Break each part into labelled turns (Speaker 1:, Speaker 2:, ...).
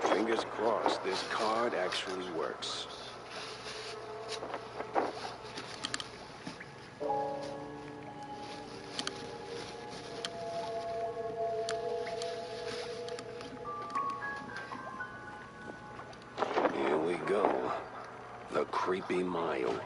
Speaker 1: Fingers crossed this card actually works. Here we go. The creepy mile.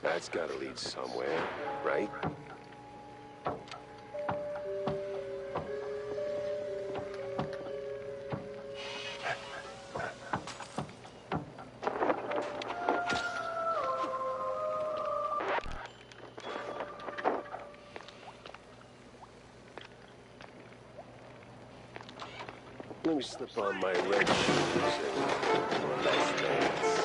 Speaker 1: That's gotta lead somewhere, right? Let me slip on my red shoes and let's dance.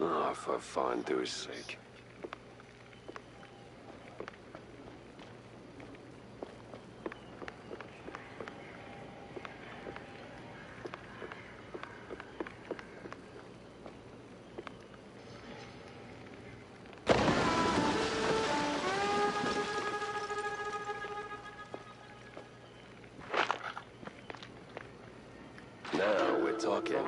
Speaker 1: Oh, for fondue's sake. Now we're talking.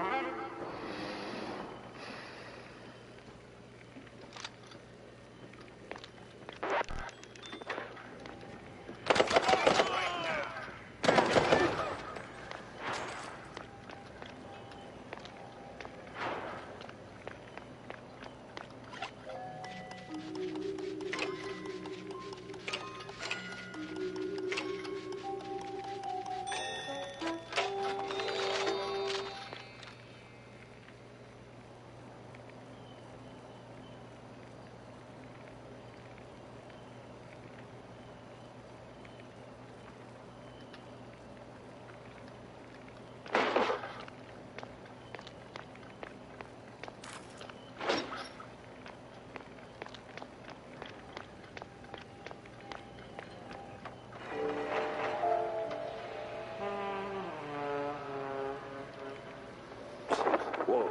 Speaker 1: Whoa,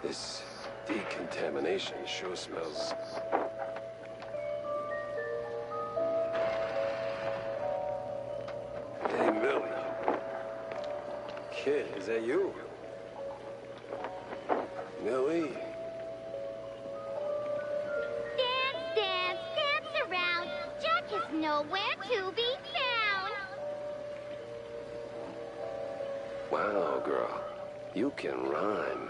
Speaker 1: this decontamination sure smells. Kid, is that you? Millie?
Speaker 2: Dance, dance, dance around. Jack is nowhere to be found.
Speaker 1: Wow, girl. You can rhyme.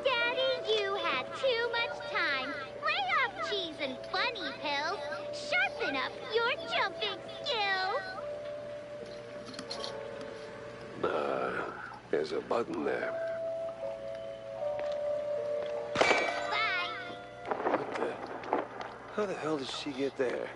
Speaker 2: Daddy, you had too much time. Lay off cheese and bunny pills. Sharpen up your jumping skills.
Speaker 1: There's a button there.
Speaker 2: Bye.
Speaker 1: What the... How the hell did she get there?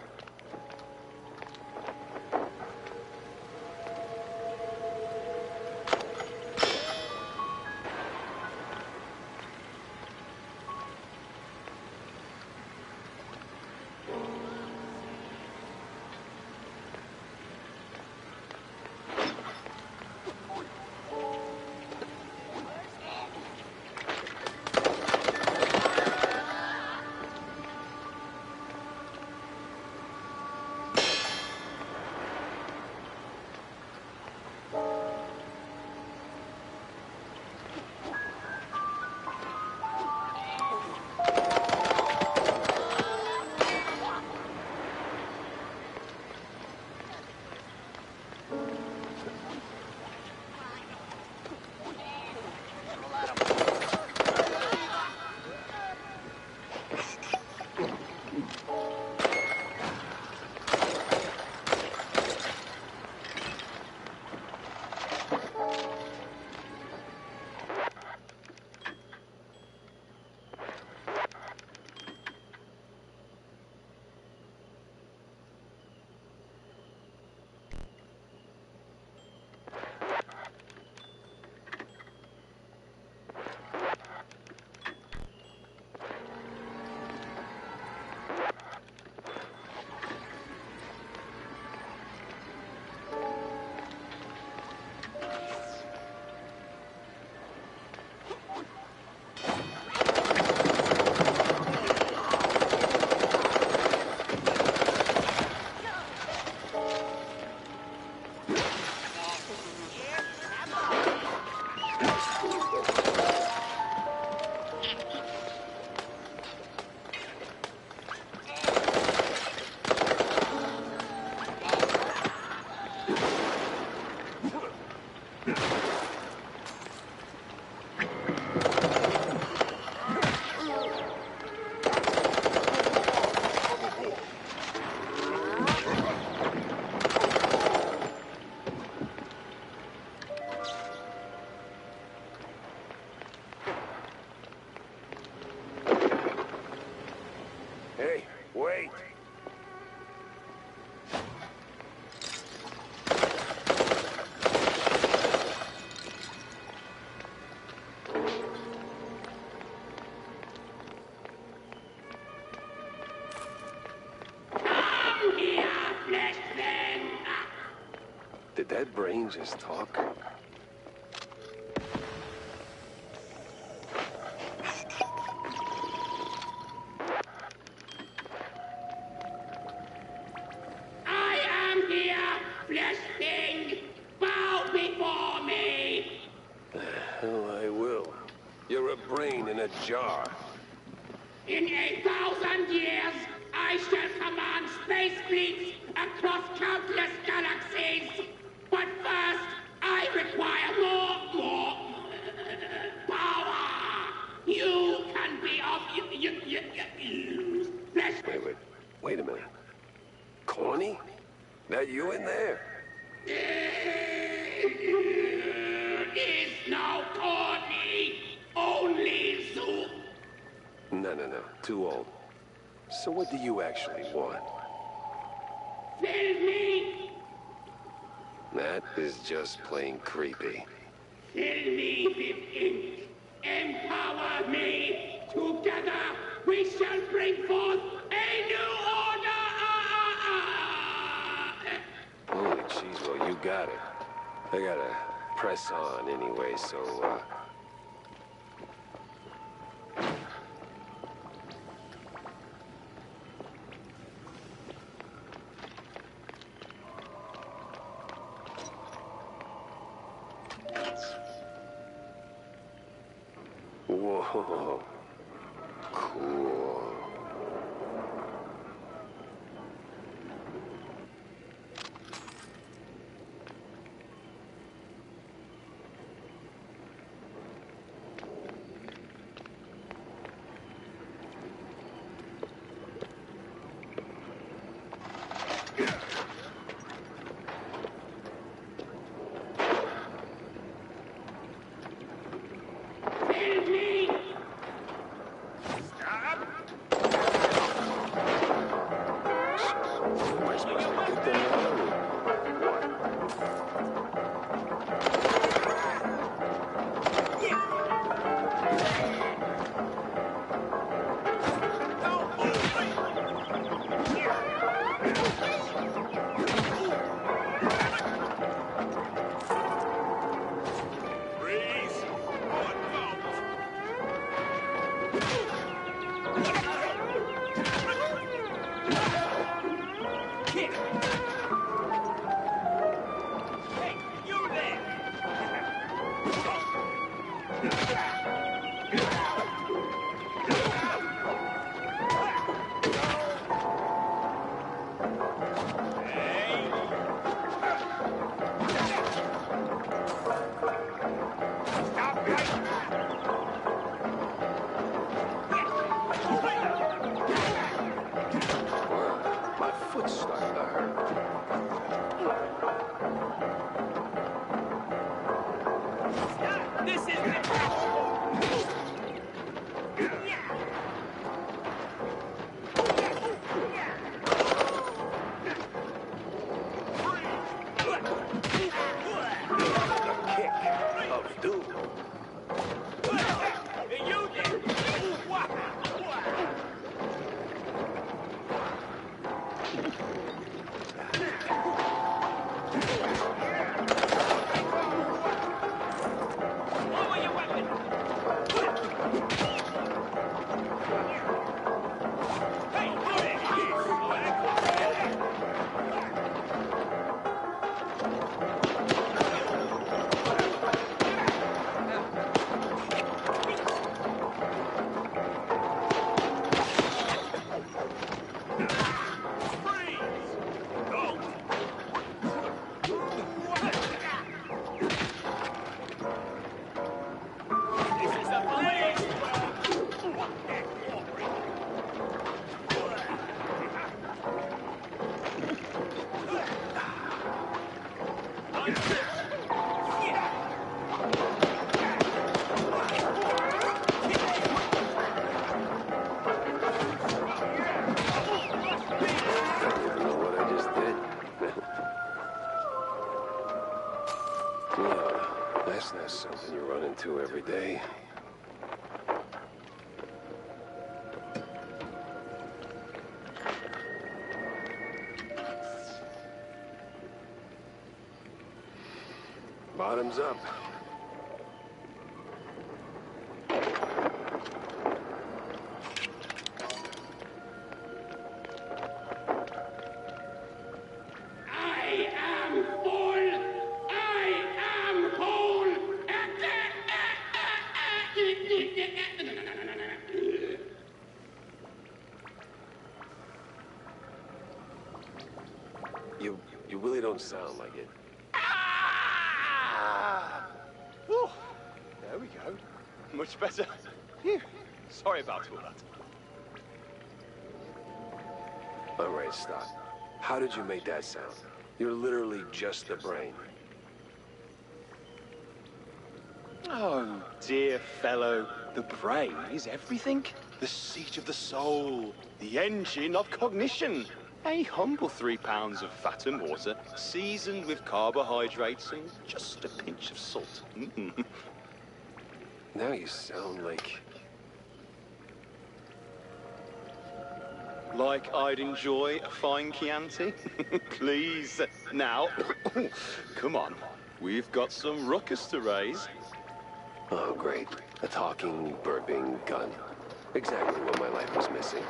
Speaker 1: Hey, wait! Did that brain just talk? Hell, I will. You're a brain in a jar.
Speaker 3: In 1,000 years, I shall command space fleets across countless galaxies. But first, I require more power. You can be of flesh.
Speaker 1: Wait a minute. Corny? That you in there?
Speaker 3: Is now corny, only Zoo.
Speaker 1: No. Too old. So what do you actually want?
Speaker 3: Fill me.
Speaker 1: That is just plain creepy.
Speaker 3: Fill me with ink. Empower me. Together we shall bring forth a new order.
Speaker 1: Holy jeez, well, you got it. I gotta press on anyway, so, Oh, cool.
Speaker 3: Help me!
Speaker 1: Am I supposed to get them now or what? My foot's starting to hurt.
Speaker 3: This is the...
Speaker 1: Kick of doom.
Speaker 3: You did! Lower your weapon! Hey, this is a blaze!
Speaker 1: I don't even know what I just did. Yeah, that's not something you run into every day. Bottoms up.
Speaker 3: I am full! I am whole!
Speaker 1: You really don't sound like it.
Speaker 4: Oh, there we go. Much better. Phew. Sorry about all that.
Speaker 1: All right, stop. How did you make that sound? You're literally just the brain.
Speaker 4: Oh, dear fellow, the brain is everything. The seat of the soul, the engine of cognition. A humble 3 pounds of fat and water, seasoned with carbohydrates and just a pinch of salt.
Speaker 1: Now you sound like...
Speaker 4: Like I'd enjoy a fine Chianti? Please, now, come on. We've got some ruckus to raise.
Speaker 1: Oh, great. A talking, burping gun. Exactly what my life was missing.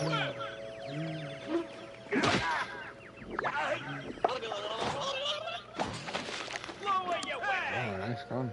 Speaker 5: Oh, nice gun.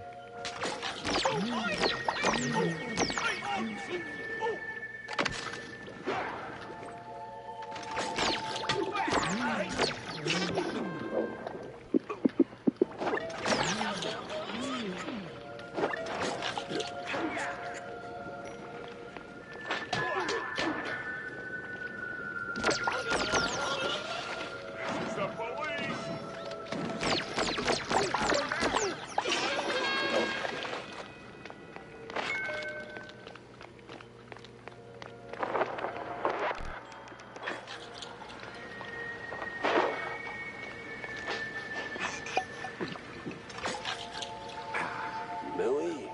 Speaker 1: Millie?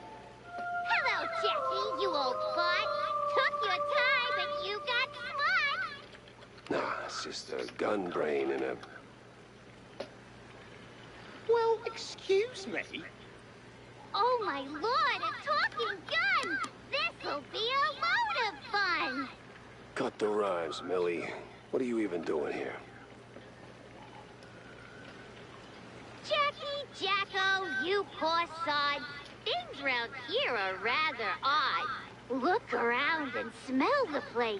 Speaker 2: Hello, Jackie, you old fart. Took your time, but you got smart.
Speaker 1: Nah, it's just a gun brain and a...
Speaker 4: Well, excuse me.
Speaker 2: Oh, my lord, a talking gun! This'll be a load of fun!
Speaker 1: Cut the rhymes, Millie. What are you even doing here?
Speaker 2: Jackie, Jacko, you poor sod. Things around here are rather odd. Look around and smell the place.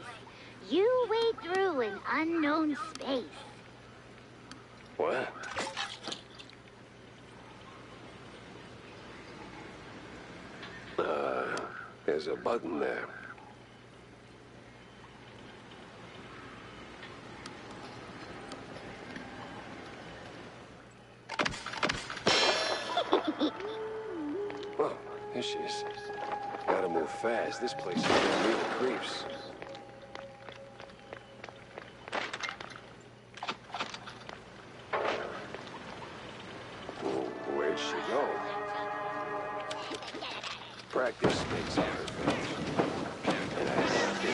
Speaker 2: You wade through an unknown space.
Speaker 1: What? There's a button there. Oh, here she is. Gotta move fast. This place is giving me the creeps. Where'd she go? Practice makes perfect. And I still...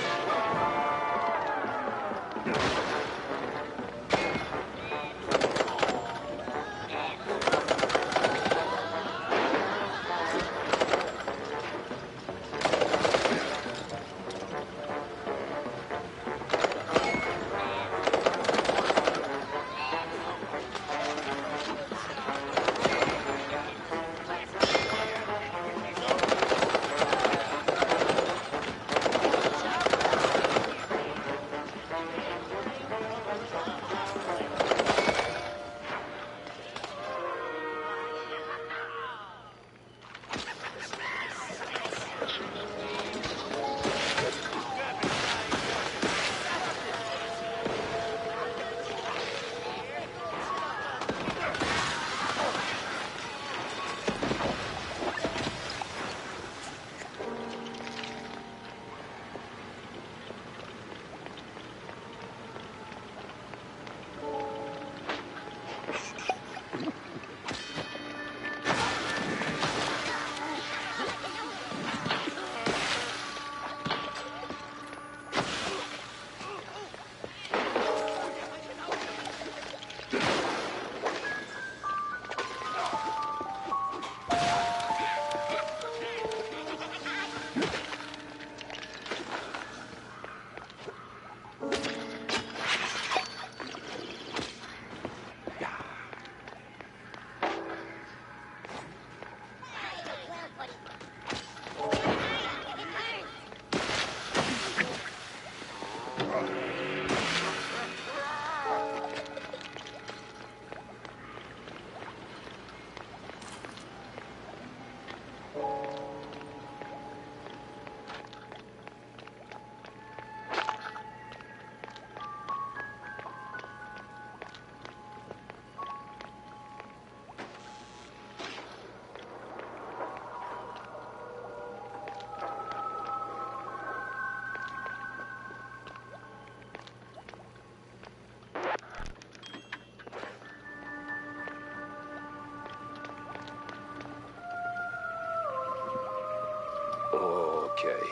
Speaker 1: Okay.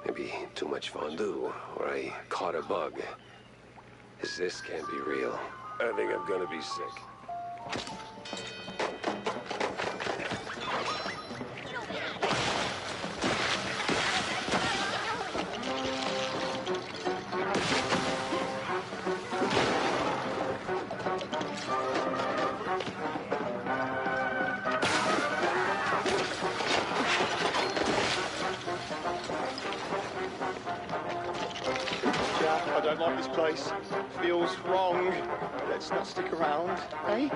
Speaker 1: Maybe too much fondue, or I caught a bug. This can't be real. I think I'm gonna be sick.
Speaker 4: I don't like this place. Feels wrong. Let's not stick around, eh?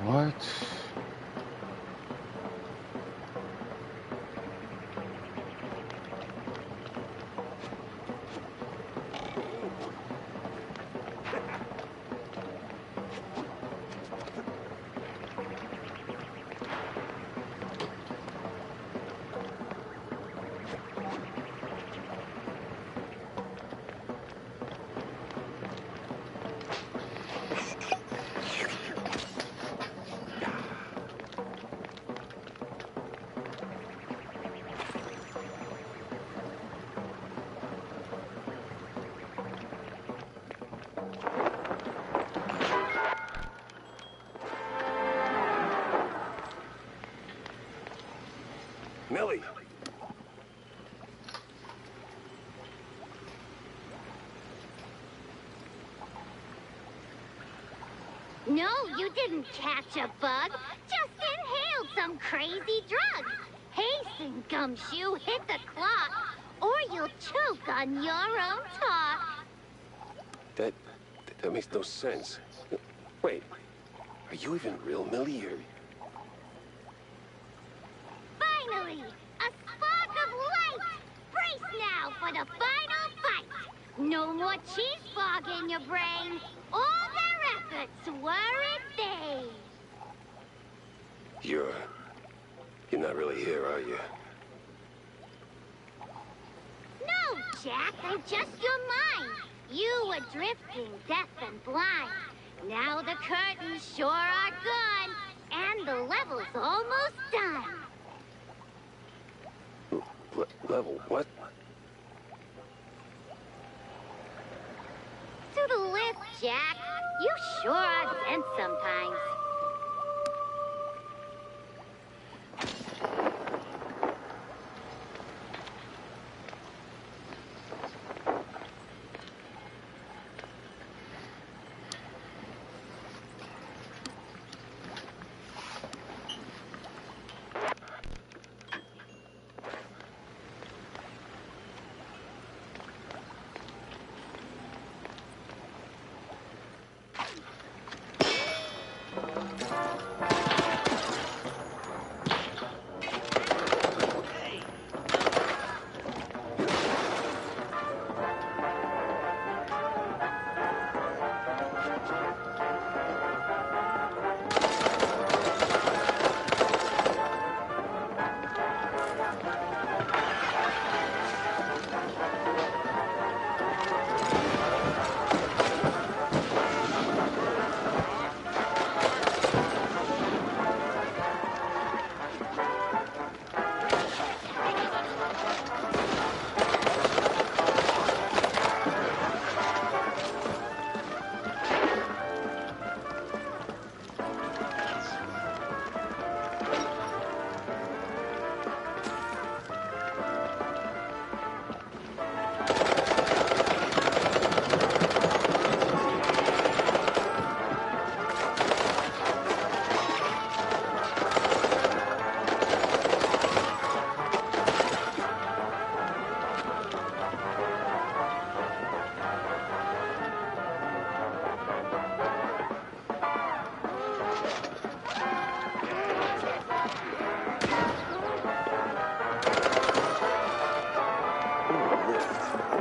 Speaker 5: What?
Speaker 1: Millie!
Speaker 2: No, you didn't catch a bug. Just inhaled some crazy drug. Hasten, Gumshoe, hit the clock, or you'll choke on your own talk.
Speaker 1: That makes no sense. Wait, are you even real, Millie, or...
Speaker 2: Finally, a spark of light! Brace now for the final fight! No more cheese fog in your brain. All their efforts were in vain.
Speaker 1: You're not really here, are you?
Speaker 2: No, Jack, I'm just your mind. You were drifting, deaf and blind. Now the curtains sure are gone, and the level's almost done.
Speaker 1: Level, what?
Speaker 2: To the lift, Jack. You sure are dense sometimes.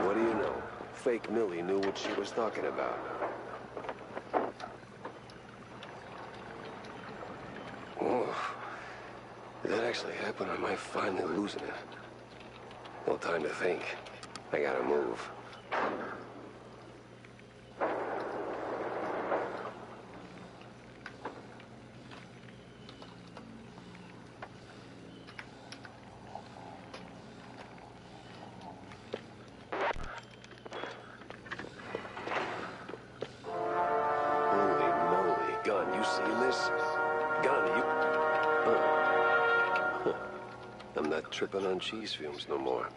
Speaker 1: What do you know? Fake Millie knew what she was talking about. Oh, if that actually happened, I might finally losing it. No time to think. I gotta move. Tripping on cheese fumes no more.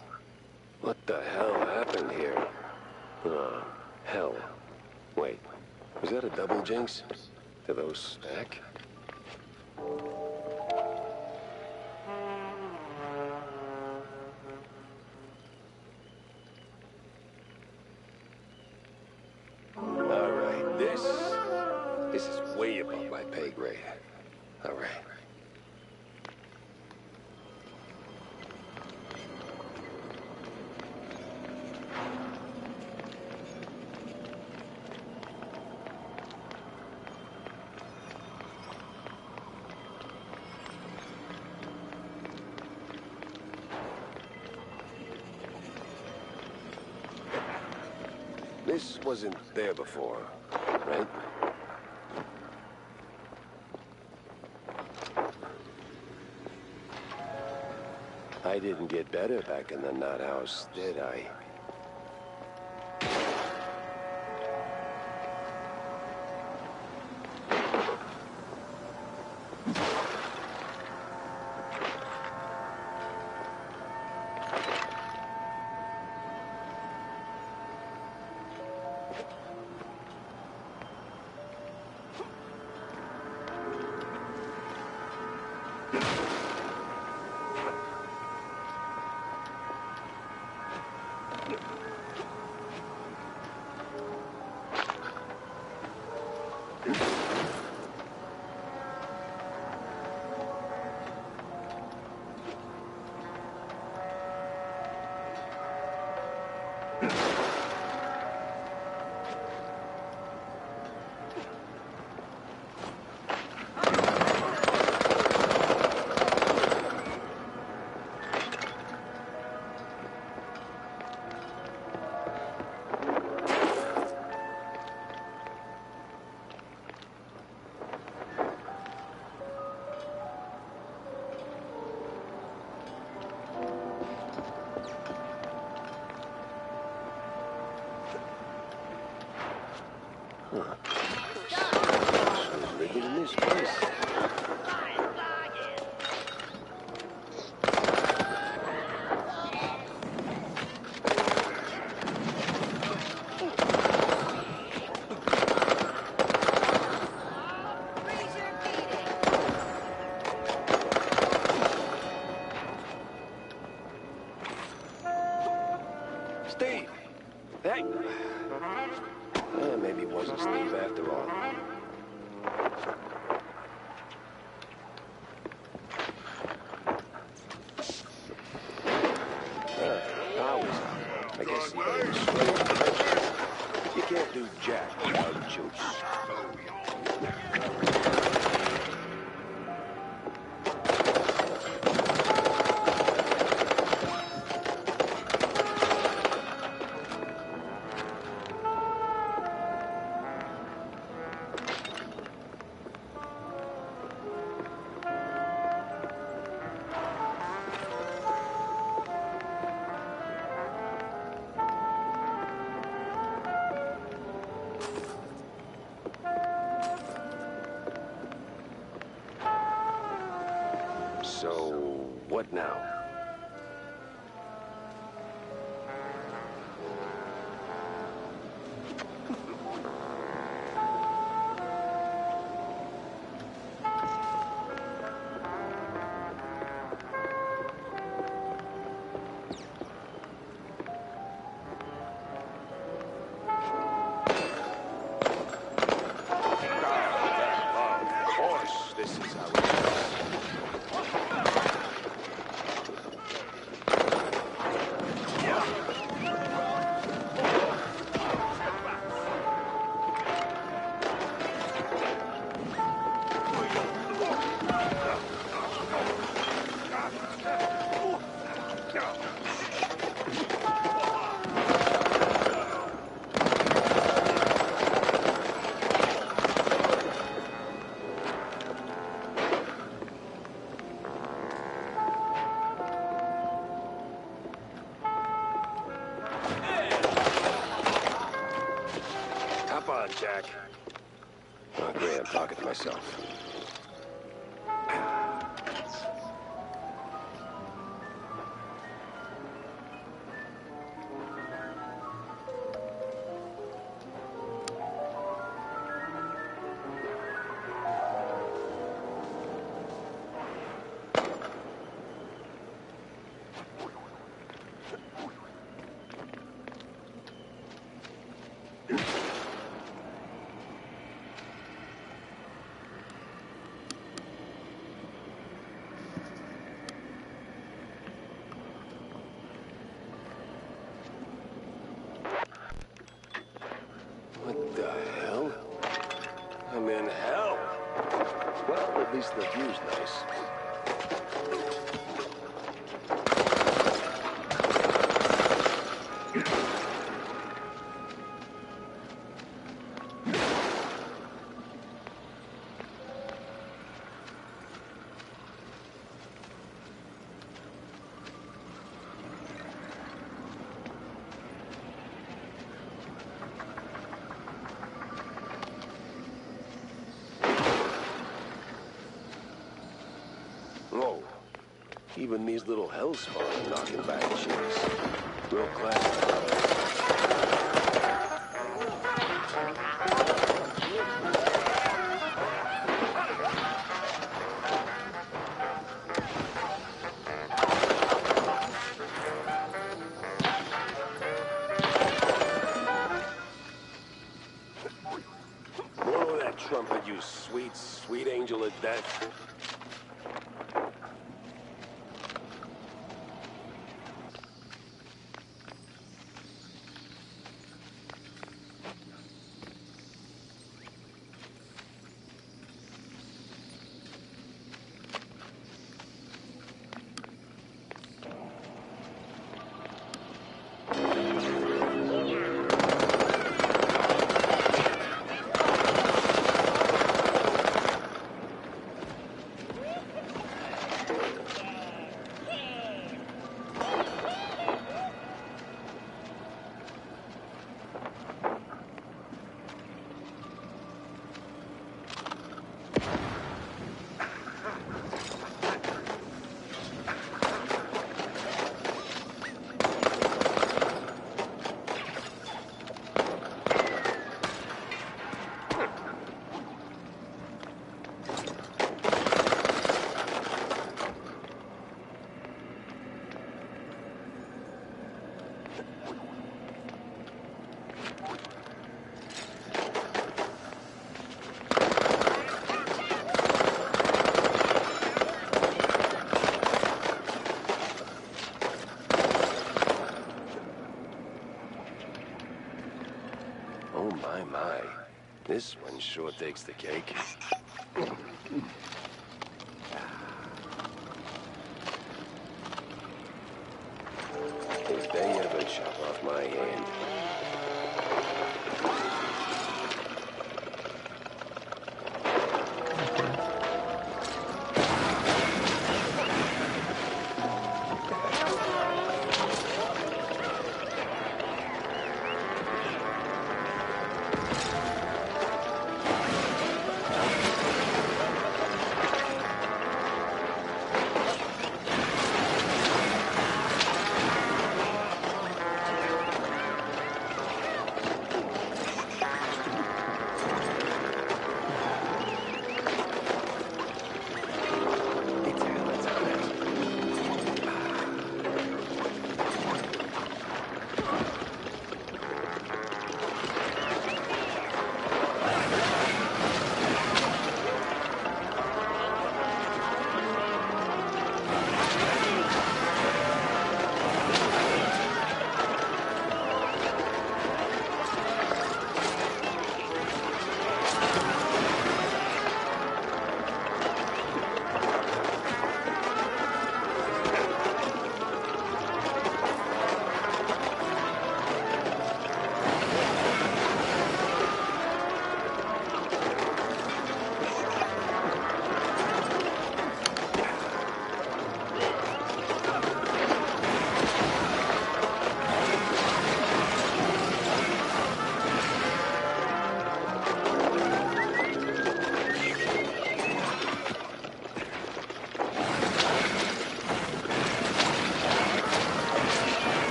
Speaker 1: What the hell happened here? Hell. Wait, was that a double jinx? Do those stack? Alright, this is way above my pay grade. Alright. This wasn't there before, right? I didn't get better back in the nut house, did I? Who's living in this place? Steve! Hey! Maybe it wasn't Steve after all. Power's out. I guess even in the street, you can't do jack without juice. So, what now? Of course, this is how it is. Hop on, Jack. Oh, great, I'm talking to myself. What the hell? I'm in hell. Well, at least the view's nice. Whoa. Even these little hell spawns are knocking back cheese. Real classy. Blow that trumpet, you sweet, sweet angel of death. Oh, my. This one sure takes the cake. If they ever chop off my hand...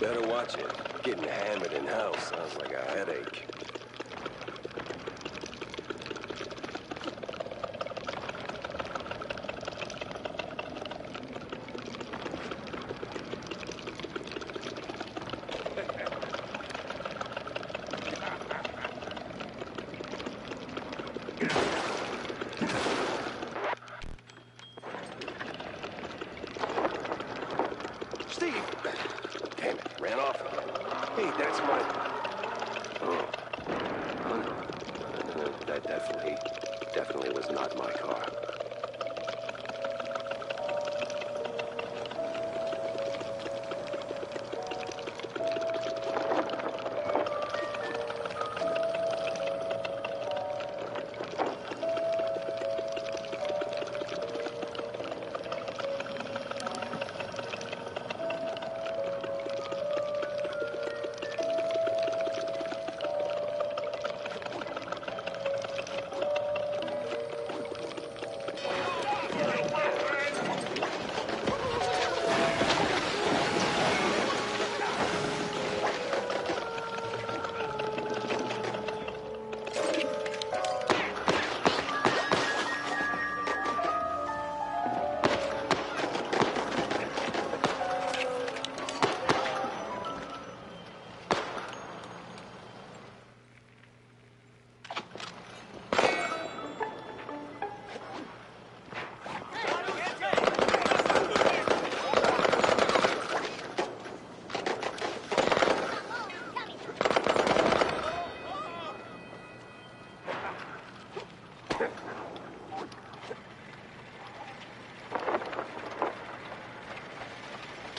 Speaker 1: Better watch it. Getting hammered in hell sounds like a headache. Steve! Damn it, ran off again. Hey, that's my... Oh. Oh, no. That definitely was not my car.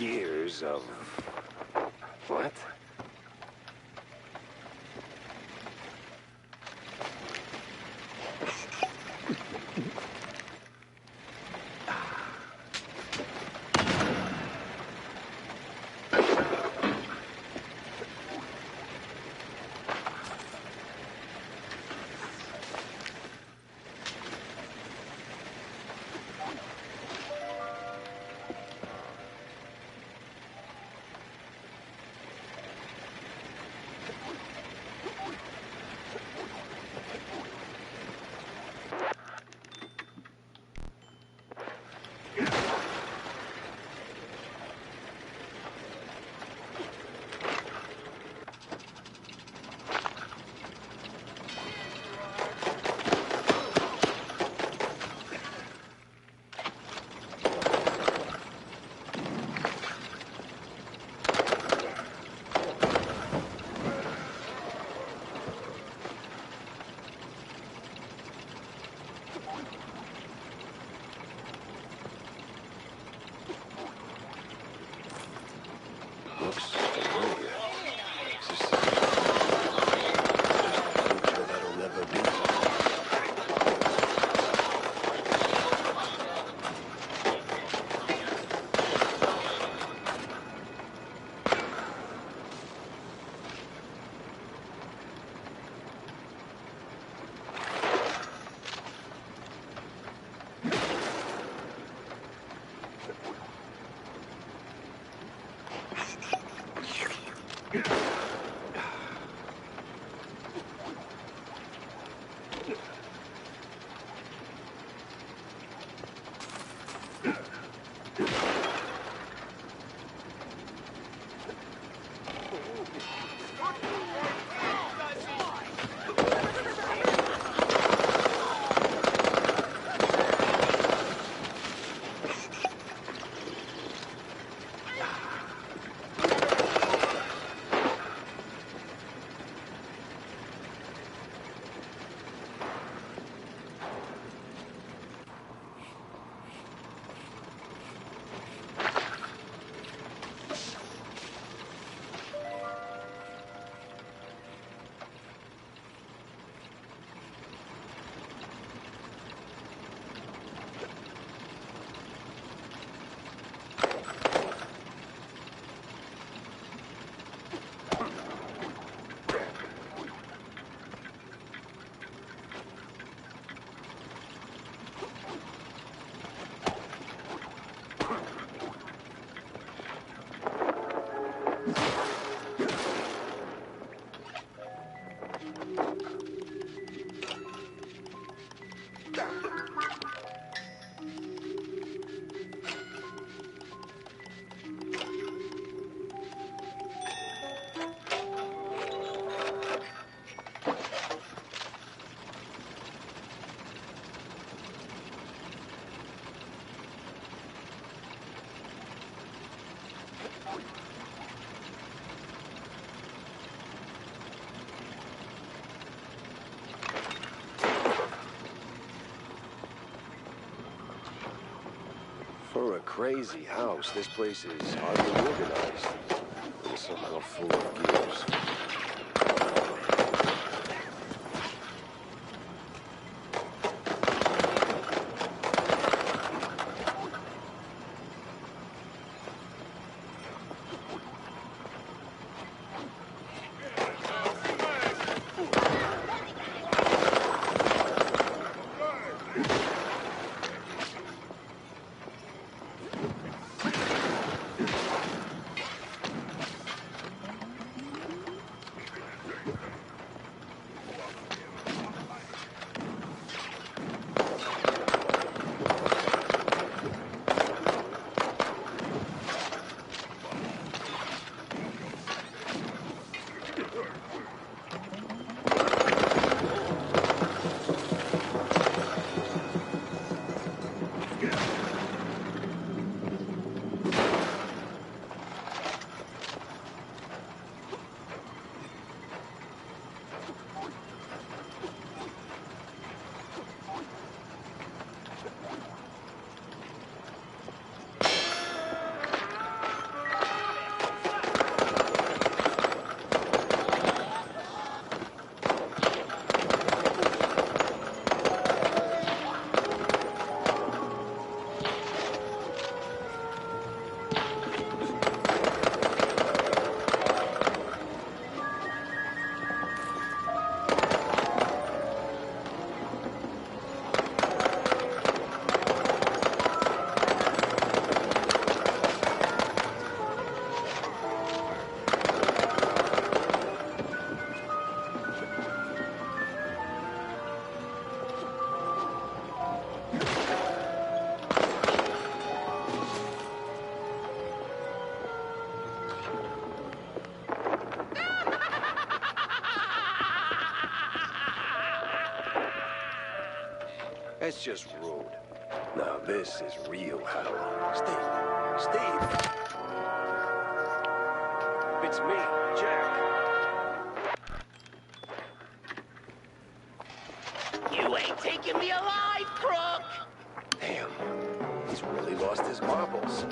Speaker 1: gears of... What? Looks familiar. Is this the future that'll never be? For a crazy house, this place is hardly organized. And somehow full of gears. That's just rude. Now this is real hell. Steve! It's me, Jack.
Speaker 3: You ain't taking me alive, crook!
Speaker 1: Damn, he's really lost his marbles.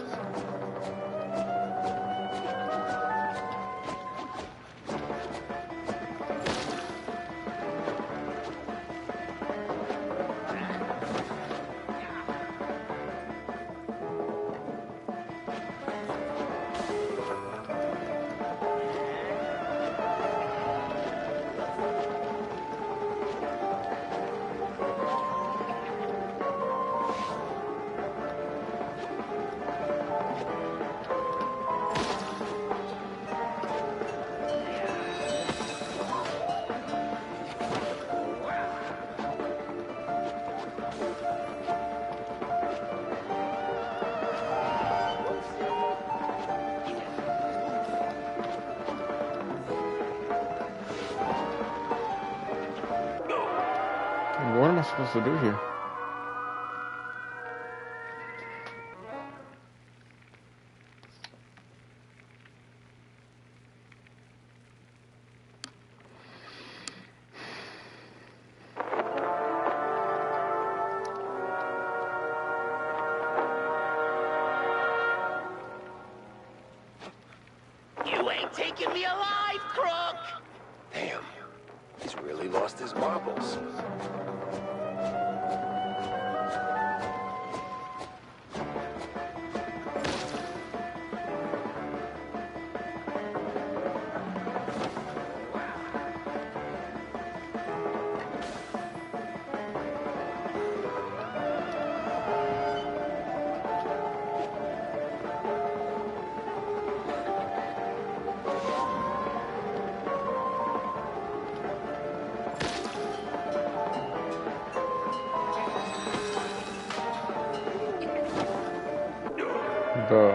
Speaker 5: What am I supposed to do here?
Speaker 3: You ain't taking me alive, crook!
Speaker 1: Damn, he's really lost his marbles.
Speaker 5: Bro.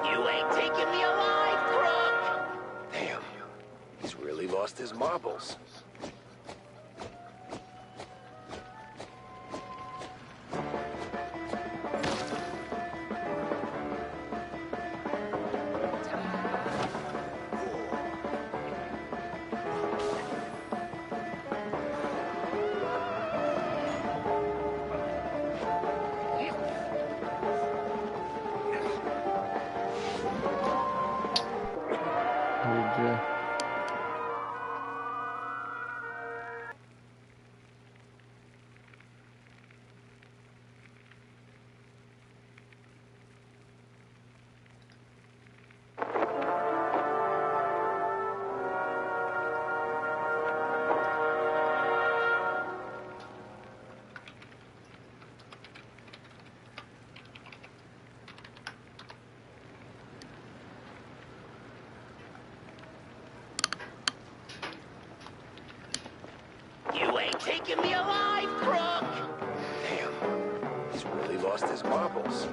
Speaker 3: You ain't taking me alive, crook!
Speaker 1: Damn, he's really lost his marbles.
Speaker 5: Yeah.
Speaker 3: You ain't taking me alive, crook!
Speaker 1: Damn, he's really lost his marbles.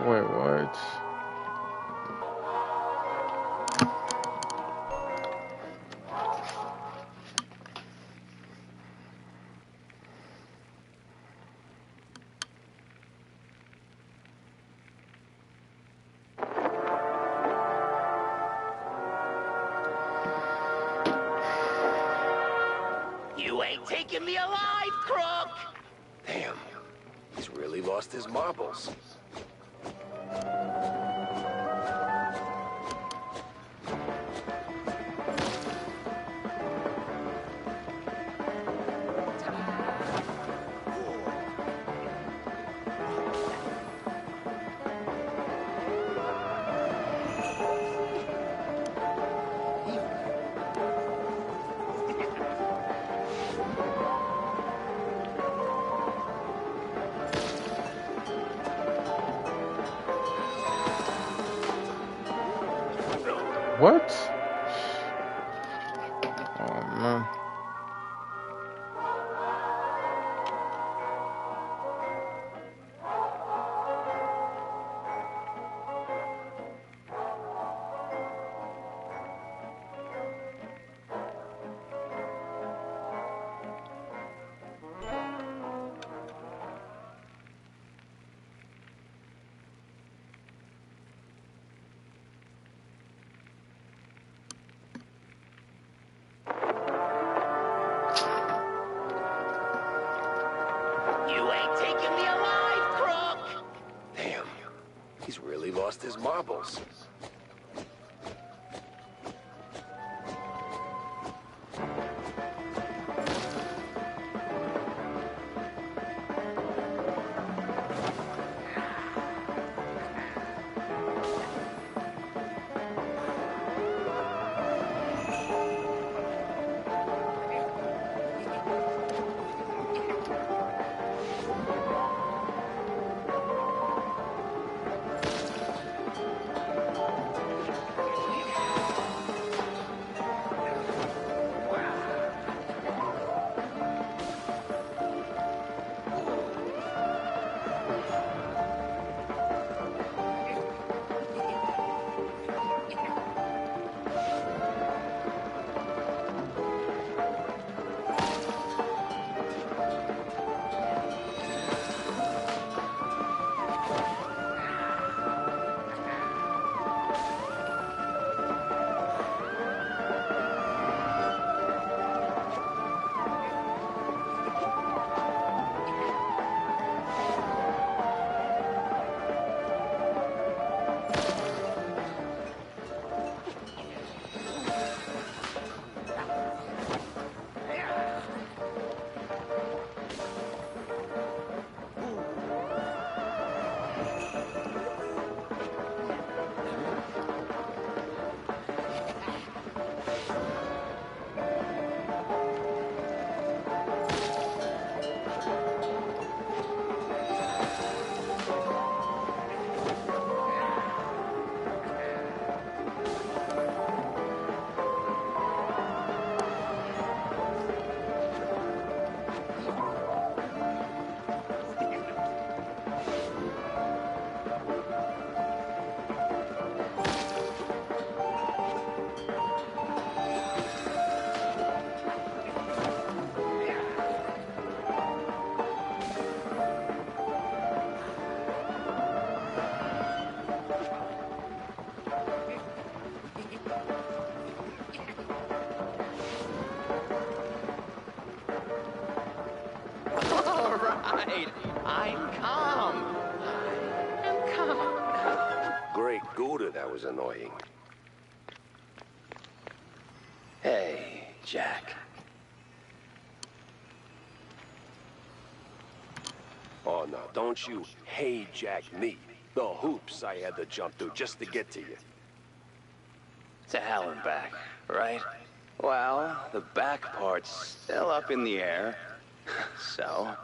Speaker 5: Wait, what?
Speaker 3: You ain't taking me alive, crook!
Speaker 1: Damn, he's really lost his marbles.
Speaker 5: What? Oh man.
Speaker 3: You ain't taking me alive, crook!
Speaker 1: Damn, he's really lost his marbles.
Speaker 3: All right, I'm calm. I'm calm.
Speaker 1: Great Gouda, that was annoying.
Speaker 3: Hey, Jack.
Speaker 1: Oh, no, don't you hey Jack me. The hoops I had to jump through just to get to you.
Speaker 3: To hell and back, right? Well, the back part's still up in the air. So,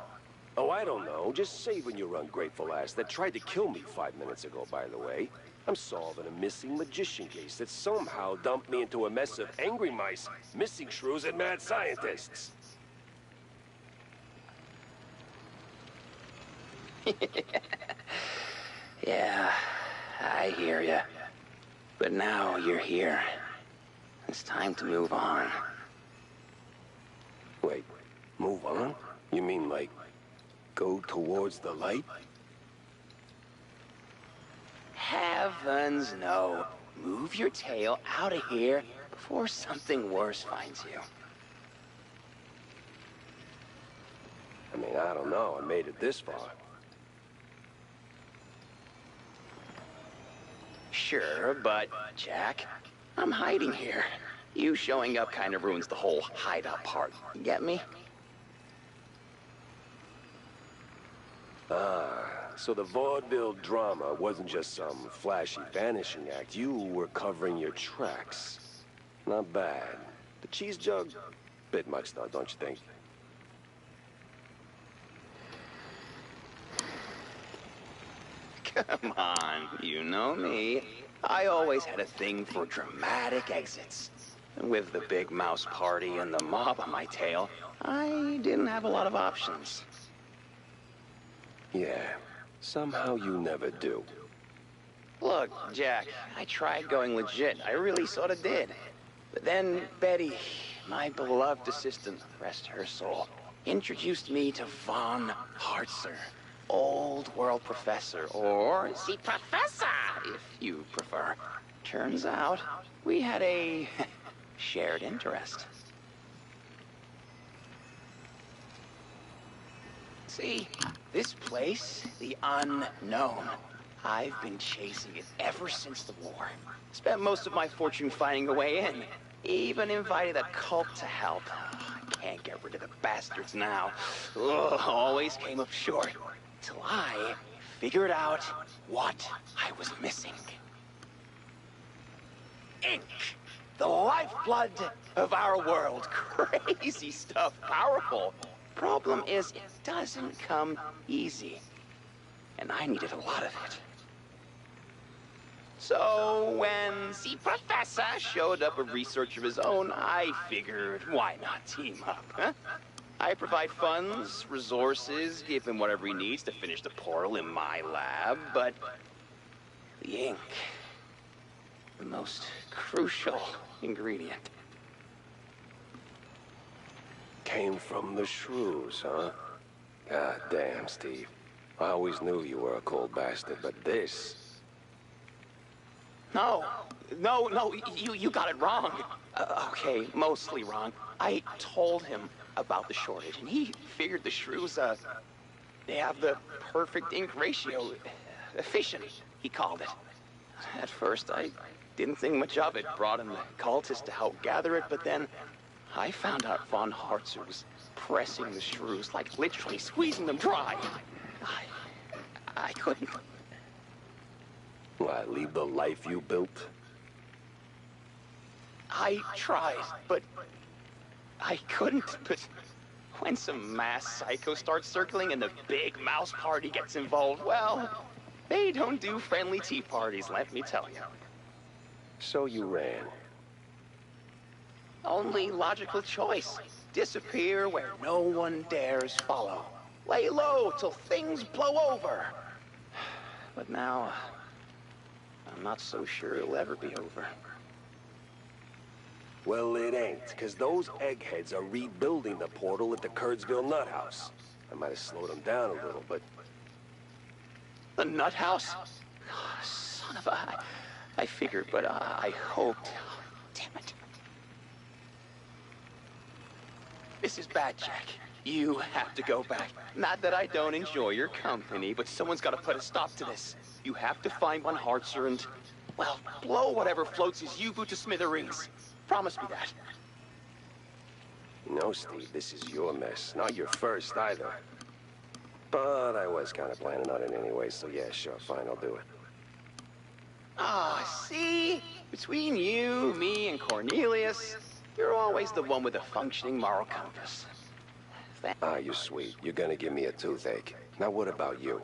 Speaker 1: Oh, I don't know. Just saving your ungrateful ass that tried to kill me 5 minutes ago, by the way. I'm solving a missing magician case that somehow dumped me into a mess of angry mice, missing shrews, and mad scientists.
Speaker 3: yeah, I hear ya. But now you're here. It's time to move on.
Speaker 1: Wait, move on? You mean like, go towards the light?
Speaker 3: Heavens no. Move your tail out of here before something worse finds you.
Speaker 1: I mean, I don't know. I made it this far.
Speaker 3: Sure, but, Jack, I'm hiding here. You showing up kind of ruins the whole hideout part. You get me?
Speaker 1: Ah, so the vaudeville drama wasn't just some flashy vanishing act. You were covering your tracks. Not bad. The cheese jug? Bit much though, don't you think?
Speaker 3: Come on, you know me.
Speaker 4: I always had a thing for dramatic exits. And with the big mouse party and the mob on my tail, I didn't have a lot of options.
Speaker 1: Yeah, somehow you never do.
Speaker 4: Look, Jack, I tried going legit. I really sort of did. But then Betty, my beloved assistant, rest her soul, introduced me to Von Hartzer, old world professor, or the professor, if you prefer. Turns out, we had a shared interest. See, this place, the unknown, I've been chasing it ever since the war. Spent most of my fortune finding a way in. Even invited a cult to help. I can't get rid of the bastards now. Ugh, always came up short. Till I figured out what I was missing. Ink! The lifeblood of our world. Crazy stuff. Powerful. Problem is, it doesn't come easy. And I needed a lot of it. So, when the professor showed up a research of his own, I figured, why not team up, huh? I provide funds, resources, give him whatever he needs to finish the portal in my lab, but the ink, the most crucial ingredient.
Speaker 1: Came from the shrews, huh? God damn, Steve. I always knew you were a cold bastard, but this...
Speaker 4: No, you got it wrong. Okay, mostly wrong. I told him about the shortage, and he figured the shrews, they have the perfect ink ratio. Efficient, he called it. At first, I didn't think much of it. Brought in the cultists to help gather it, but then I found out Von Hartzer was pressing the shrews, like literally squeezing them dry. I couldn't.
Speaker 1: Why, leave the life you built?
Speaker 4: I tried, but I couldn't. But when some mass psycho starts circling and the big mouse party gets involved, well, they don't do friendly tea parties, let me tell you.
Speaker 1: So you ran.
Speaker 4: Only logical choice. Disappear where no one dares follow. Lay low till things blow over. But now, I'm not so sure it'll ever be over.
Speaker 1: Well, it ain't, because those eggheads are rebuilding the portal at the Kurtzville Nut House. I might have slowed them down a little, but...
Speaker 4: The Nut House? Oh, son of a... I figured, but I hoped... Oh, damn it. This is bad, Jack. You have to go back. Not that I don't enjoy your company, but someone's got to put a stop to this. You have to find Von Hartzer and, well, blow whatever floats his U-boot to smithereens. Promise me that.
Speaker 1: No, Steve, this is your mess. Not your first, either. But I was kind of planning on it anyway, so yeah, sure, fine, I'll do it.
Speaker 4: Ah, see? Between you, me, and Cornelius, you're always the one with a functioning moral compass.
Speaker 1: Ah, you're sweet. You're gonna give me a toothache. Now what about you?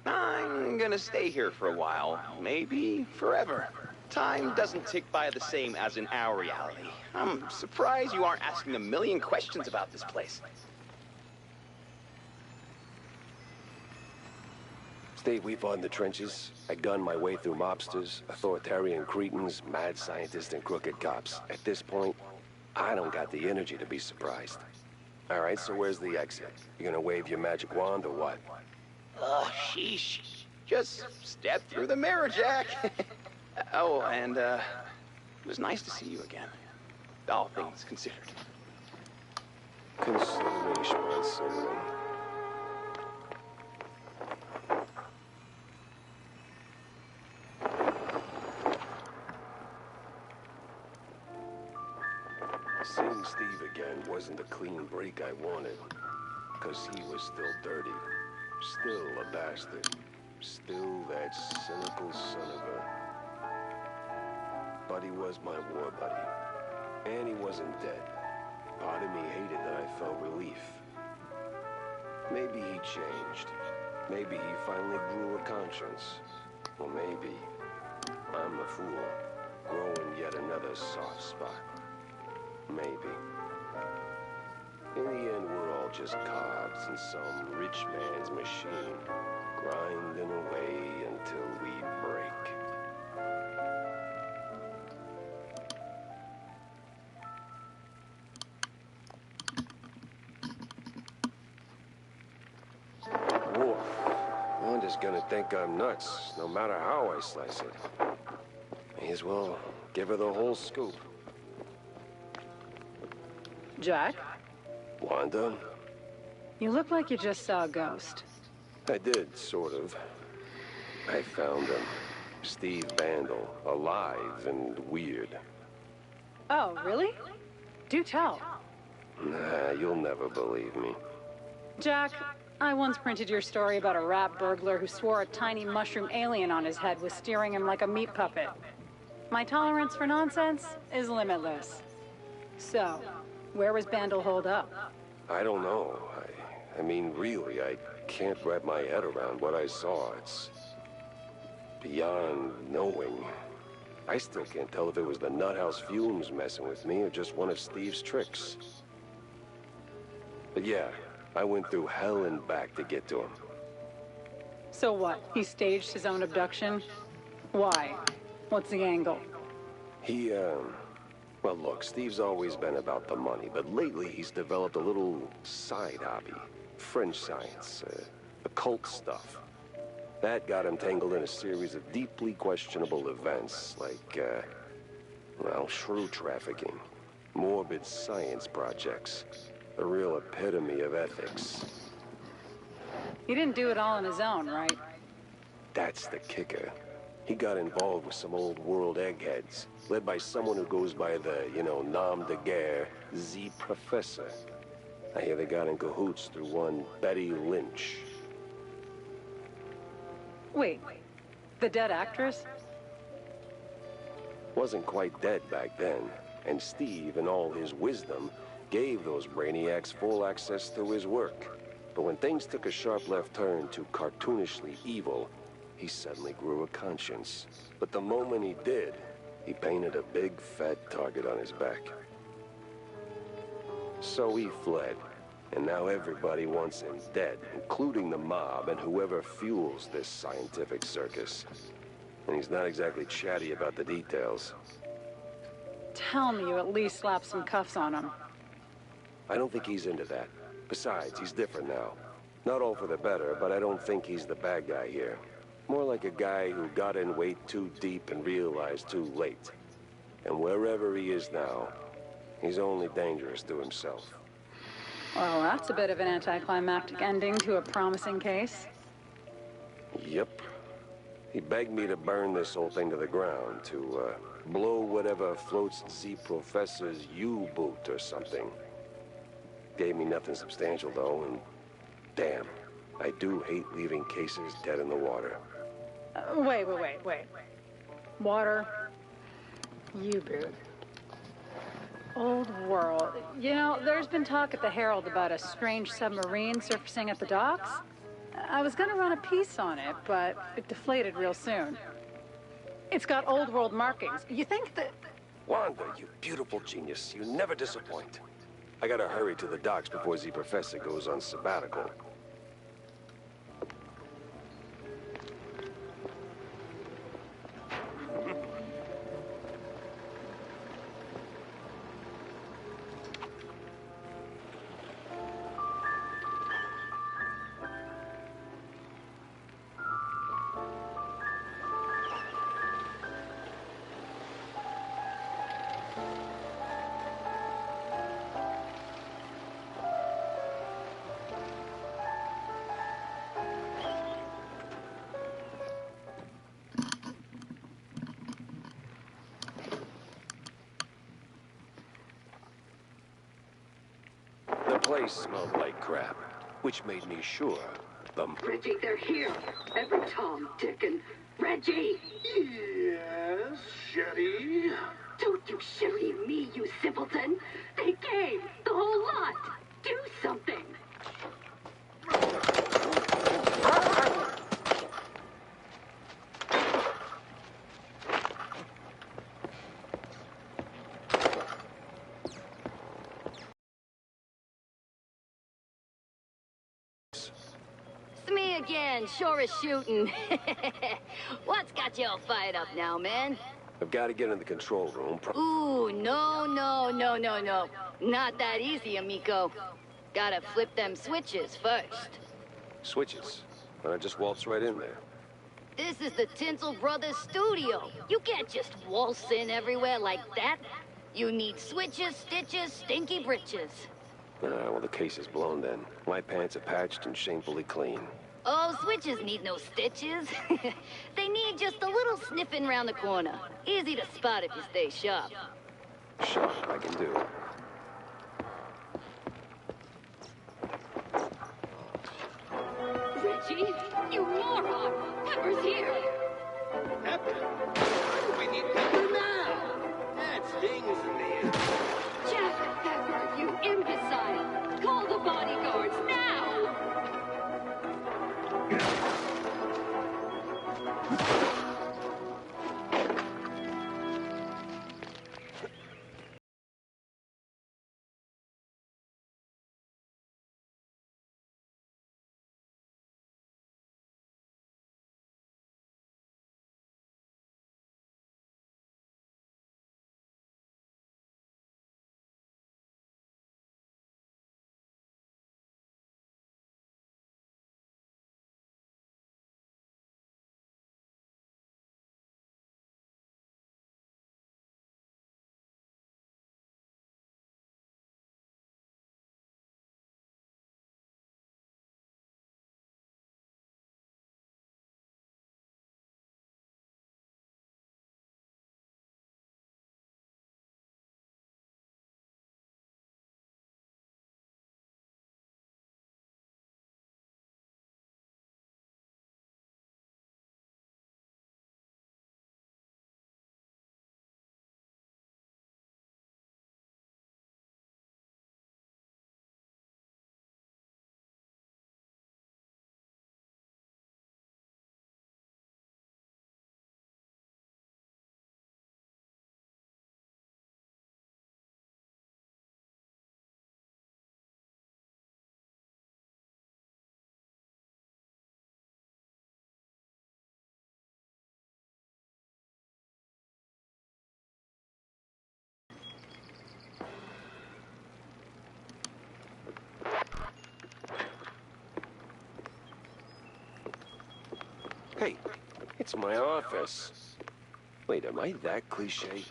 Speaker 4: I'm gonna stay here for a while. Maybe forever. Time doesn't tick by the same as in our reality. I'm surprised you aren't asking a million questions about this place.
Speaker 1: Steve, we fought in the trenches. I gunned my way through mobsters, authoritarian cretins, mad scientists, and crooked cops. At this point, I don't got the energy to be surprised. All right, so where's the exit? You gonna wave your magic wand or what?
Speaker 4: Sheesh. Just step through the mirror, Jack. Oh, and, it was nice to see you again. All things considered.
Speaker 1: Consideration, considering. Seeing Steve again wasn't the clean break I wanted. Because he was still dirty. Still a bastard. Still that cynical son of a... But he was my war buddy. And he wasn't dead. Part of me hated that I felt relief. Maybe he changed. Maybe he finally grew a conscience. Or maybe I'm a fool, growing yet another soft spot. Maybe. In the end, we're all just cogs in some rich man's machine, grinding away until we break. Whoa. Wanda's gonna think I'm nuts, no matter how I slice it. May as well give her the whole scoop.
Speaker 6: Jack,
Speaker 1: Wanda?
Speaker 6: you look like you just saw a ghost.
Speaker 1: I did, sort of. I found him. Steve Bandel, alive and weird.
Speaker 6: Oh, really? Do tell.
Speaker 1: Nah, you'll never believe me.
Speaker 6: Jack, I once printed your story about a rat burglar who swore a tiny mushroom alien on his head was steering him like a meat puppet. My tolerance for nonsense is limitless. So, where was Bandel holed up?
Speaker 1: I don't know. I mean, really, I can't wrap my head around what I saw. It's beyond knowing. I still can't tell if it was the nuthouse fumes messing with me or just one of Steve's tricks. But yeah, I went through hell and back to get to him.
Speaker 6: So what? He staged his own abduction? Why? What's the angle?
Speaker 1: Well, look, Steve's always been about the money, but lately he's developed a little side hobby. French science, occult stuff. That got him tangled in a series of deeply questionable events, like, well, shrew trafficking, morbid science projects, the real epitome of ethics.
Speaker 6: He didn't do it all on his own, right?
Speaker 1: That's the kicker. He got involved with some old world eggheads, led by someone who goes by the, nom de guerre, Z Professor. I hear they got in cahoots through one Betty Lynch.
Speaker 6: Wait, the dead actress?
Speaker 1: Wasn't quite dead back then, and Steve, in all his wisdom, gave those brainiacs full access to his work. But when things took a sharp left turn to cartoonishly evil, he suddenly grew a conscience. But the moment he did, he painted a big fat target on his back. So he fled, and now everybody wants him dead, including the mob and whoever fuels this scientific circus. And he's not exactly chatty about the details.
Speaker 6: Tell me you at least slapped some cuffs on him.
Speaker 1: I don't think he's into that. Besides, he's different now. Not all for the better, but I don't think he's the bad guy here. More like a guy who got in way too deep and realized too late. And wherever he is now, he's only dangerous to himself.
Speaker 6: Well, that's a bit of an anticlimactic ending to a promising case.
Speaker 1: Yep. He begged me to burn this whole thing to the ground, to blow whatever floats Z Professor's U-boot or something. Gave me nothing substantial, though, and damn, I do hate leaving cases dead in the water.
Speaker 6: Wait. Water? U-boot. Old world. You know, there's been talk at the Herald about a strange submarine surfacing at the docks. I was gonna run a piece on it, but it deflated real soon. It's got old world markings. You think that...
Speaker 1: Wanda, you beautiful genius. You never disappoint. I gotta hurry to the docks before Z Professor goes on sabbatical. The place smelled like crap, which made me sure
Speaker 7: Reggie, they're here. Every Tom, Dick, and Reggie!
Speaker 3: Yes, Sherry?
Speaker 7: Don't you Sherry me, you simpleton! They came! The whole lot! Do something! man sure is shooting. What's got you all fired up now, man?
Speaker 1: I've got to get in the control room.
Speaker 7: Ooh, no. Not that easy, amigo. Gotta flip them switches first.
Speaker 1: Switches. And I just waltz right in there.
Speaker 7: This is the Tinsel Brothers studio. You can't just waltz in everywhere like that. You need switches, stitches, stinky britches.
Speaker 1: Well, the case is blown then. My pants are patched and shamefully clean.
Speaker 7: Oh, switches need no stitches. They need just a little sniffing round the corner. Easy to spot if you stay sharp.
Speaker 1: Sure, I can do.
Speaker 7: Reggie, you moron! Pepper's here!
Speaker 3: Pepper? We need Pepper now! That stings me.
Speaker 7: Jack Pepper, you imbecile! Call the bodyguards now!
Speaker 1: Hey, it's my office. Wait, am I that cliche?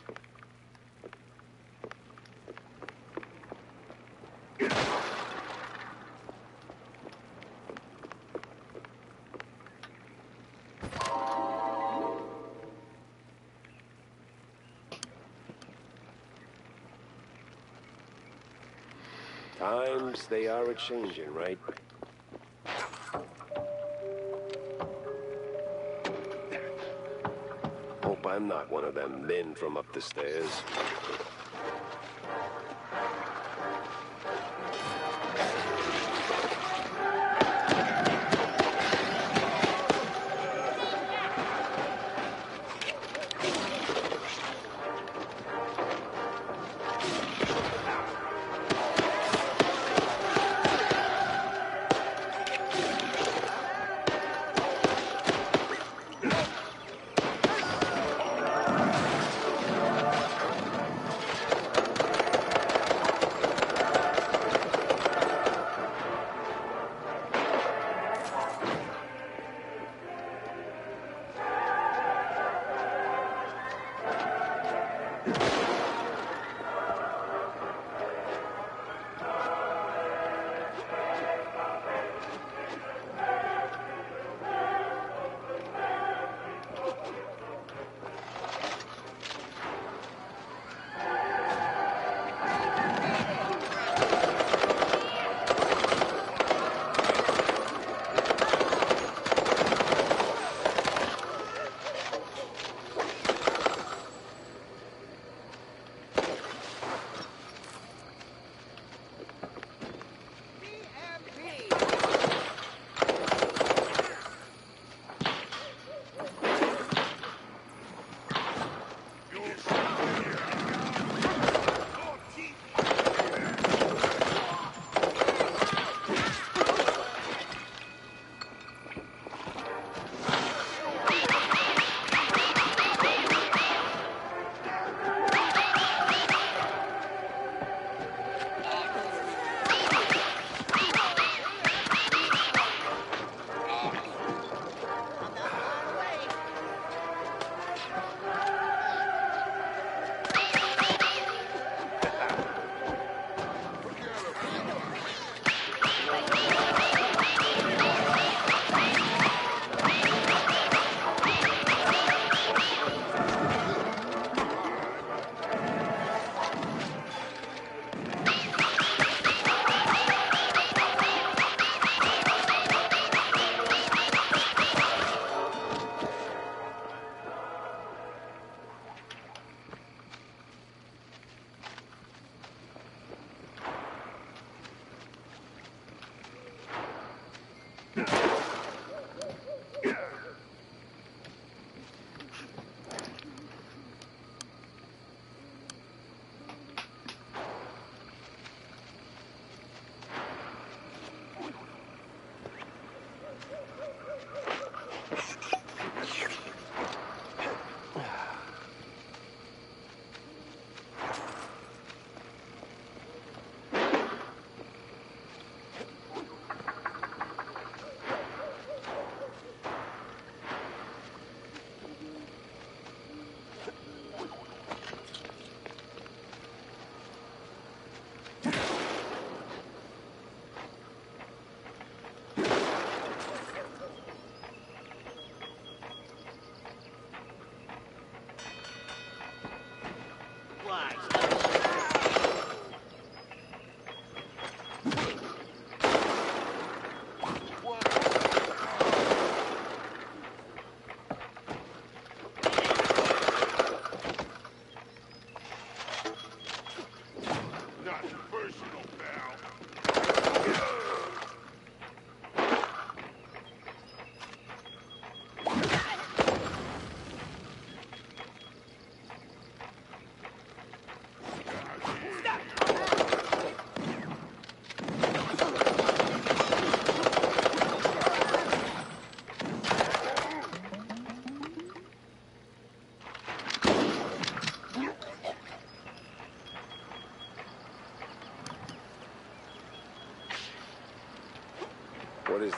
Speaker 1: Times they are a-changin', right? Hope I'm not one of them men from up the stairs.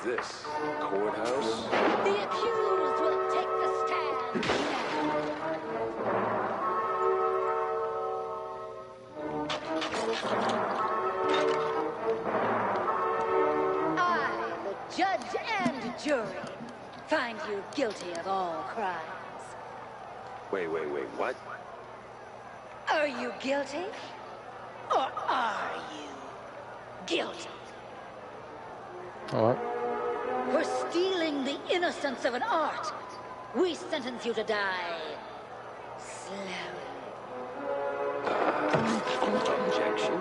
Speaker 1: this? Courthouse?
Speaker 7: The accused will take the stand now. I, the judge and jury, find you guilty of all crimes.
Speaker 1: Wait, what?
Speaker 7: Are you guilty? Or are you guilty?
Speaker 5: What?
Speaker 7: For stealing the innocence of an art, we sentence you to die slowly.
Speaker 1: Objection?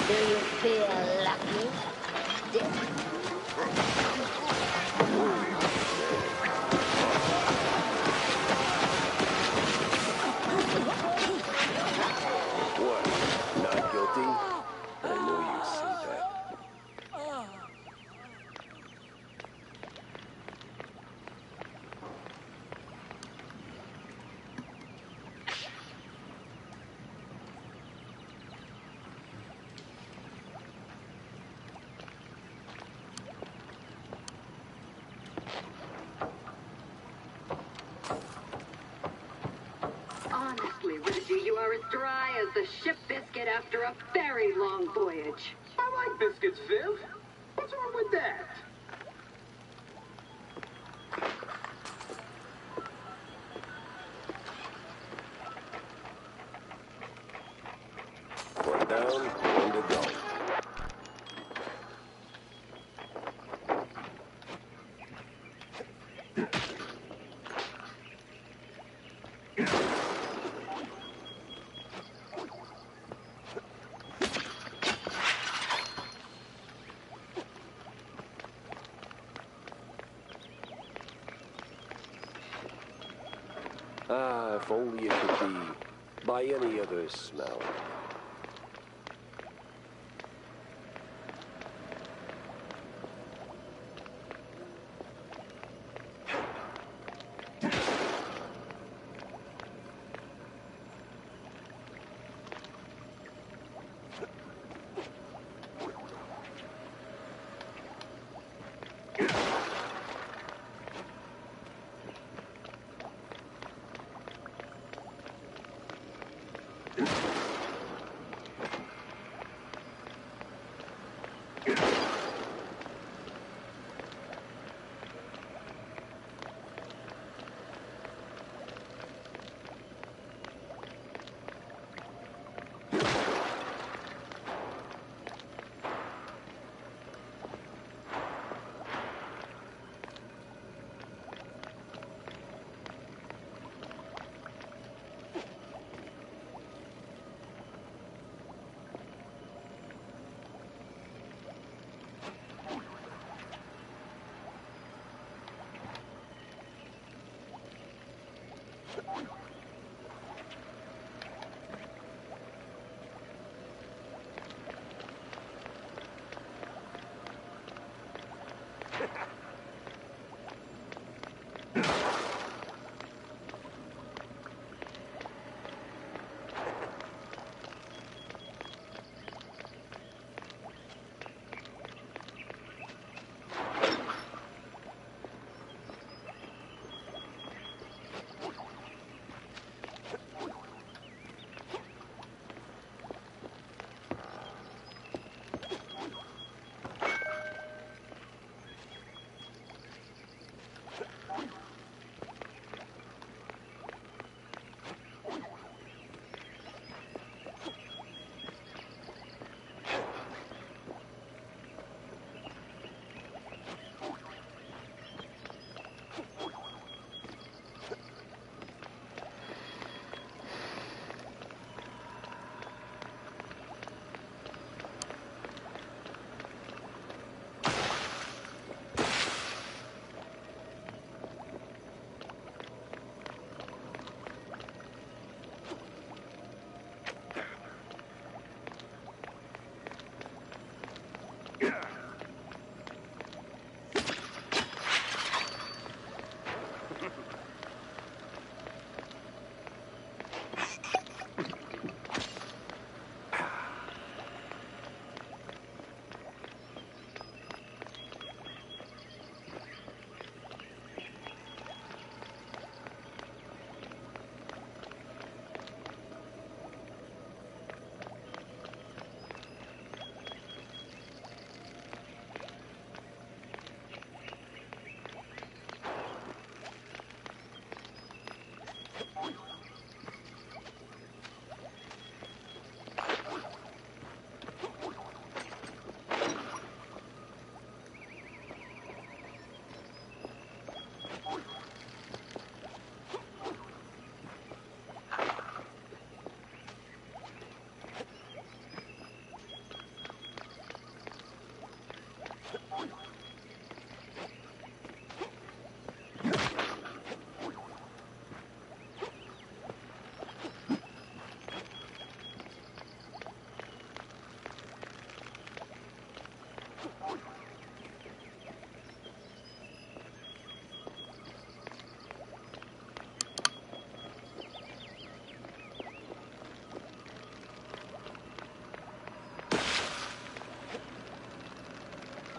Speaker 7: Do you feel lucky?
Speaker 1: What? Not guilty? I knew you'd say that.
Speaker 8: Honestly, Reggie, you are as dry as the ship biscuit after a very long voyage.
Speaker 3: I like biscuits, Viv. What's wrong with that?
Speaker 1: One down, one to go. Ah, if only it could be by any other smell.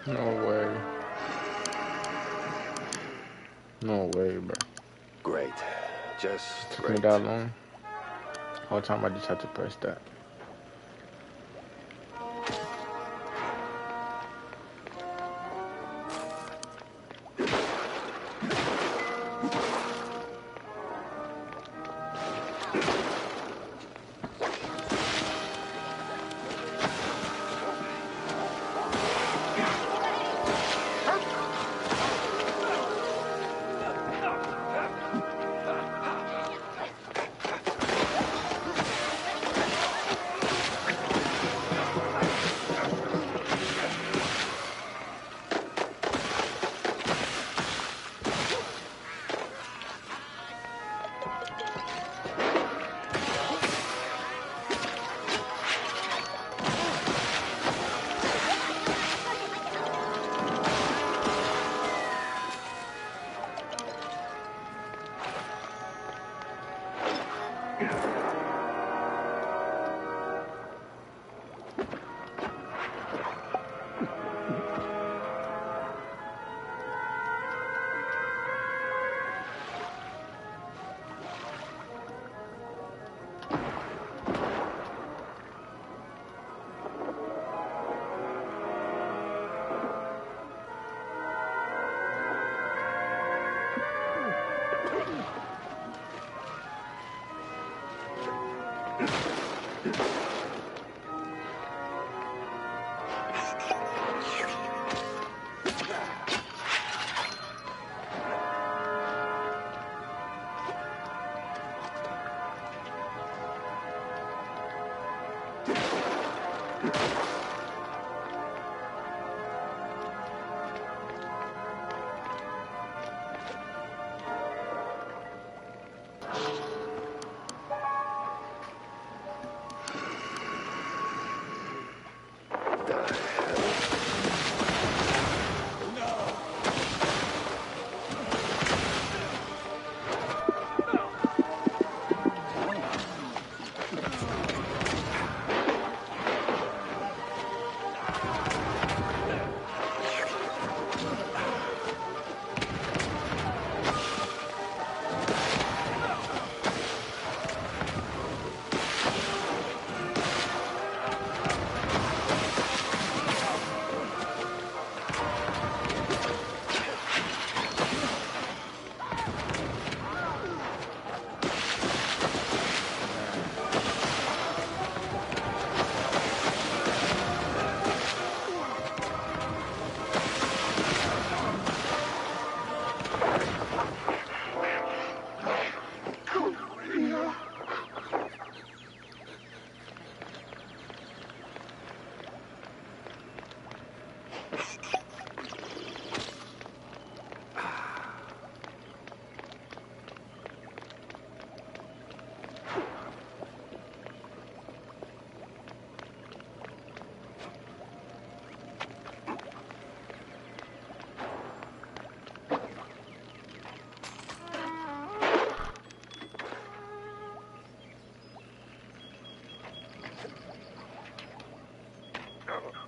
Speaker 5: No way. No way, bro.
Speaker 1: Great. Just
Speaker 5: Took me
Speaker 1: great.
Speaker 5: that long. Whole time I just had to press that.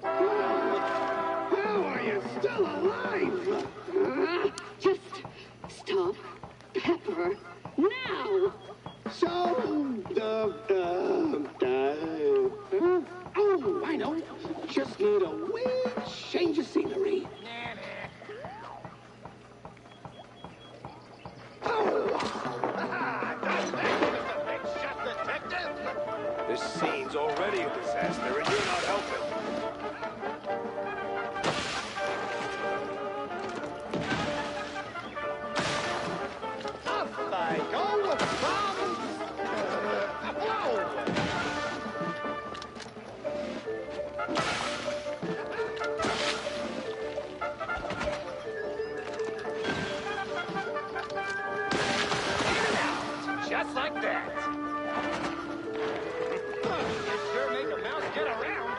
Speaker 3: How are you still alive?
Speaker 8: Just stop, Pepper, now!
Speaker 3: So, oh, I know. Just need a wee change of scenery.
Speaker 1: This scene's already a disaster, and you're not helping.
Speaker 3: Off I go from... whoa!
Speaker 1: Just like that.
Speaker 3: You sure make a mouse get around.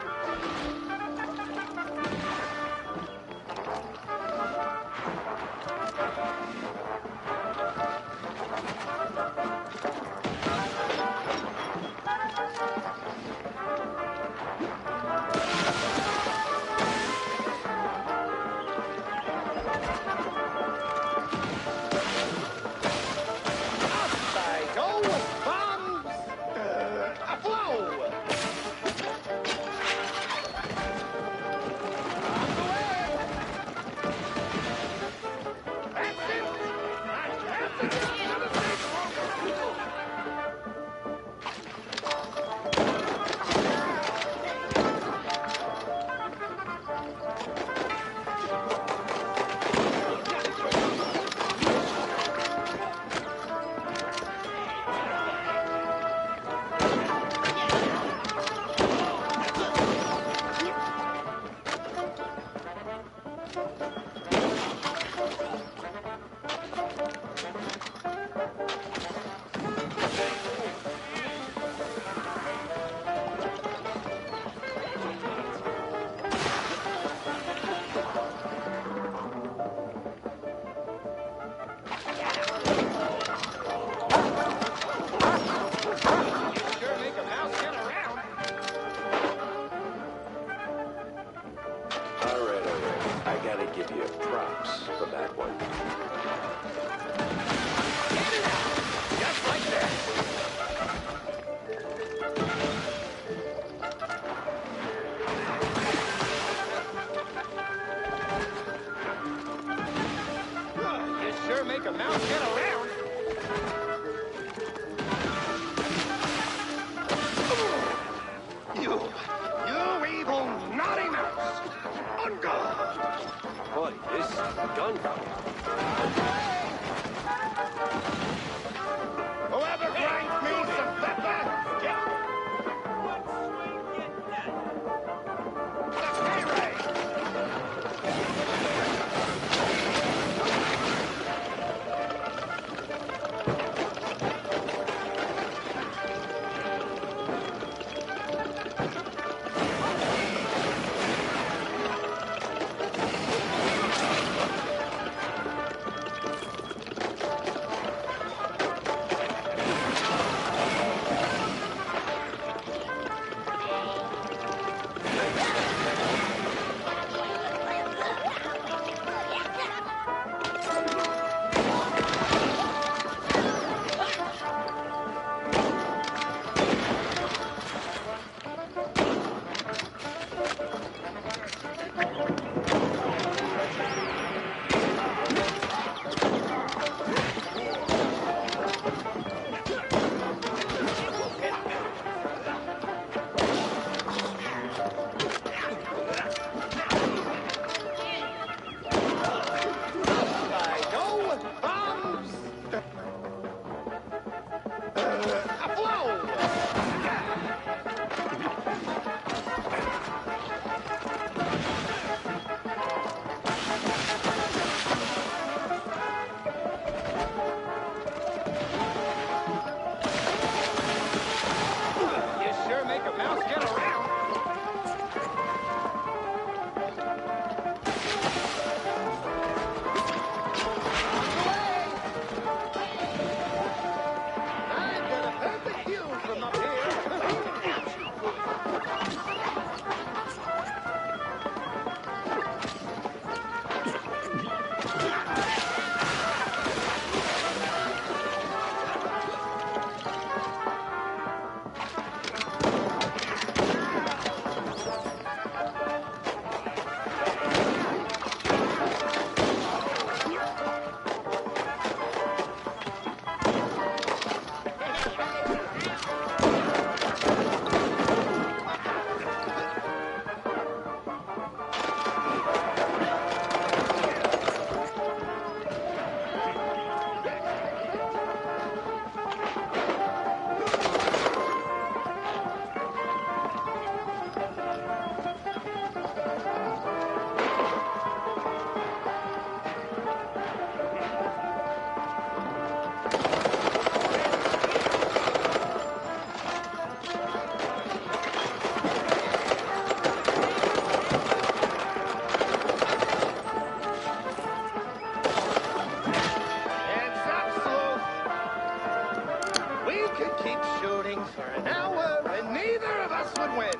Speaker 9: shooting for an hour, and neither of us would win.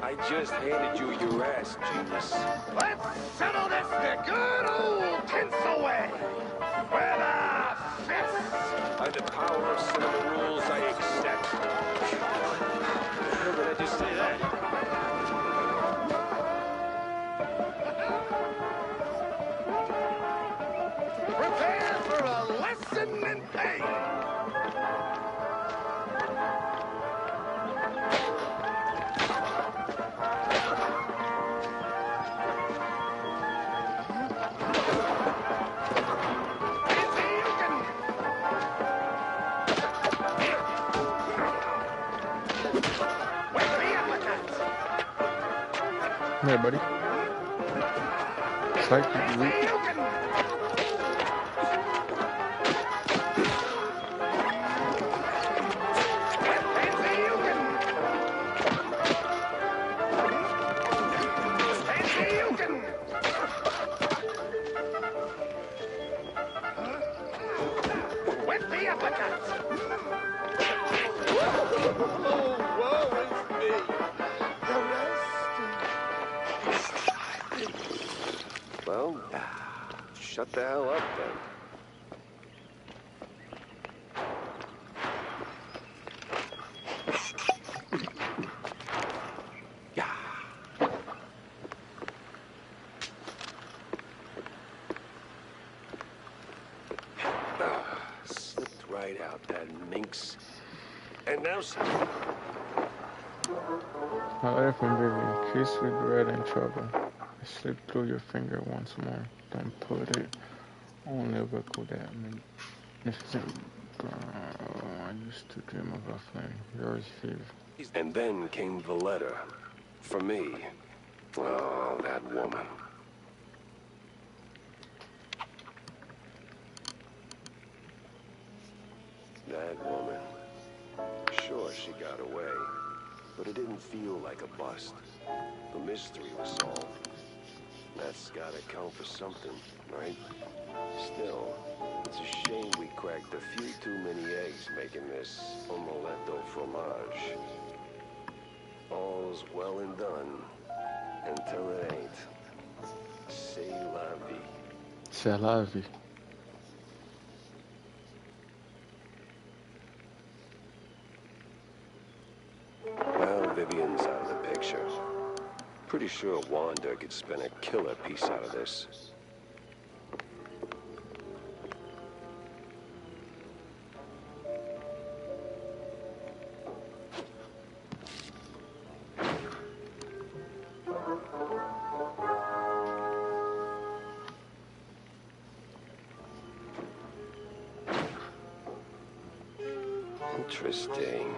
Speaker 1: I just handed you your ass, genius.
Speaker 9: Let's settle this the good old tinsel way. With a fist.
Speaker 1: By the power of cinema rules, I accept. How did I just say that?
Speaker 9: Prepare for a lesson in pain.
Speaker 5: Hey, buddy. It's like we...
Speaker 1: Well, shut the hell up then. Slipped right out, that minx. And now...
Speaker 5: My life and Vivian, kiss with red and trouble. It slipped through your finger once more. Don't put it on the record that I used to dream of a flame. Yours, Viv.
Speaker 1: And then came the letter. For me. Oh, that woman. That woman. Sure, she got away. But it didn't feel like a bust. The mystery was solved. That's gotta count for something, right? Still, it's a shame we cracked a few too many eggs making this omelette au fromage. All's well and done, until it ain't. C'est la vie.
Speaker 5: C'est la vie.
Speaker 1: Well, Vivian's out of the picture. Pretty sure Wanda could spin a killer piece out of this. Interesting.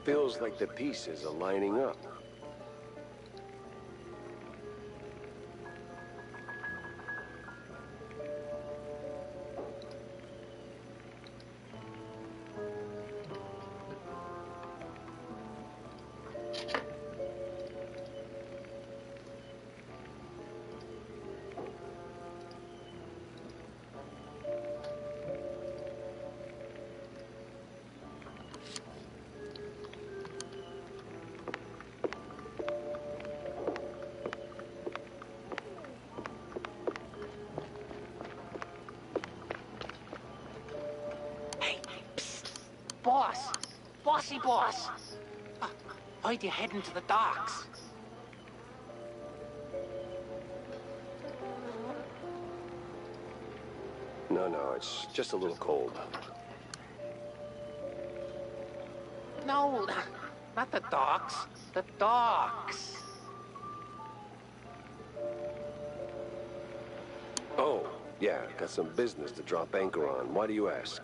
Speaker 1: Feels like the pieces are lining up.
Speaker 10: Boss! Bossy boss! Why'd you heading to the docks?
Speaker 1: No, it's just a little cold.
Speaker 10: No, not the docks. The docks.
Speaker 1: Oh, yeah, got some business to drop anchor on. Why do you ask?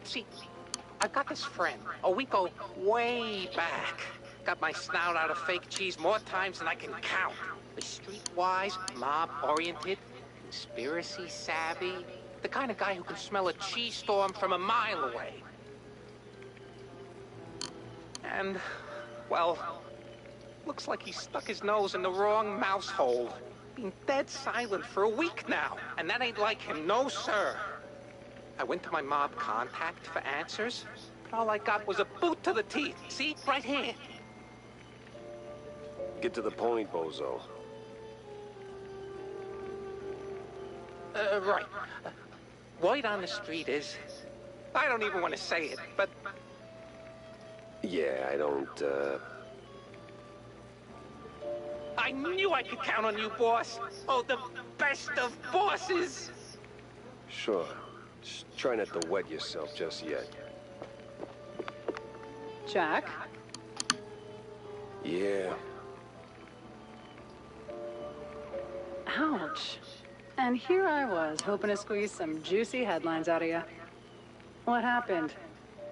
Speaker 10: See, I got this friend. Oh, we go way back. Got my snout out of fake cheese more times than I can count. The streetwise, mob-oriented, conspiracy savvy. The kind of guy who can smell a cheese storm from a mile away. And, well, looks like he stuck his nose in the wrong mouse hole. Been dead silent for a week now, and that ain't like him, no sir. I went to my mob contact for answers, but all I got was a boot to the teeth. See, right here.
Speaker 1: Get to the point, bozo.
Speaker 10: Right. Word on the street is... I don't even want to say it, but...
Speaker 1: Yeah, I don't,
Speaker 10: I knew I could count on you, boss. Oh, the best of bosses.
Speaker 1: Sure. Just try not to wet yourself just yet.
Speaker 6: Jack?
Speaker 1: Yeah.
Speaker 6: Ouch. And here I was, hoping to squeeze some juicy headlines out of you. What happened?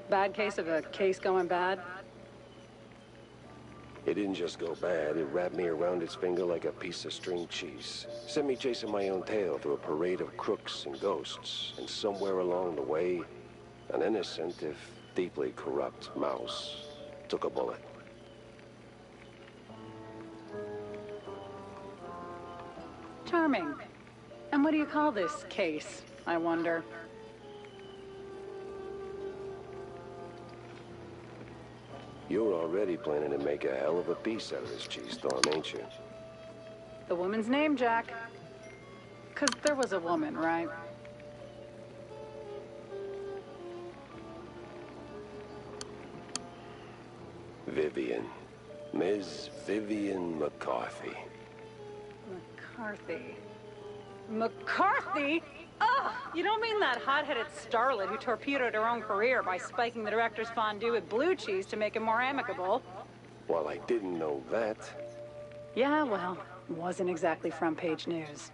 Speaker 6: Bad case of a case going bad?
Speaker 1: It didn't just go bad, it wrapped me around its finger like a piece of string cheese. Sent me chasing my own tail through a parade of crooks and ghosts, and somewhere along the way, an innocent, if deeply corrupt mouse took a bullet.
Speaker 6: Charming. And what do you call this case, I wonder?
Speaker 1: You're already planning to make a hell of a piece out of this cheese storm, ain't you?
Speaker 6: The woman's name, Jack. 'Cause there was a woman, right?
Speaker 1: Vivian. Ms. Vivian McCarthy.
Speaker 6: McCarthy. McCarthy? Ugh! You don't mean that hot-headed starlet who torpedoed her own career by spiking the director's fondue with blue cheese to make it more amicable?
Speaker 1: Well, I didn't know that.
Speaker 6: Yeah, well, wasn't exactly front-page news.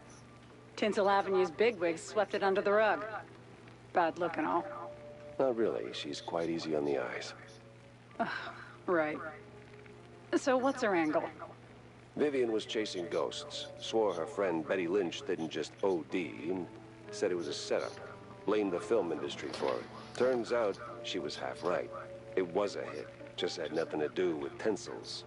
Speaker 6: Tinsel Avenue's bigwigs swept it under the rug. Bad look and all.
Speaker 1: Not really. She's quite easy on the eyes.
Speaker 6: Right. So what's her angle?
Speaker 1: Vivian was chasing ghosts. Swore her friend Betty Lynch didn't just OD, and said it was a setup. Blamed the film industry for it. Turns out she was half right. It was a hit. Just had nothing to do with Tinsel's.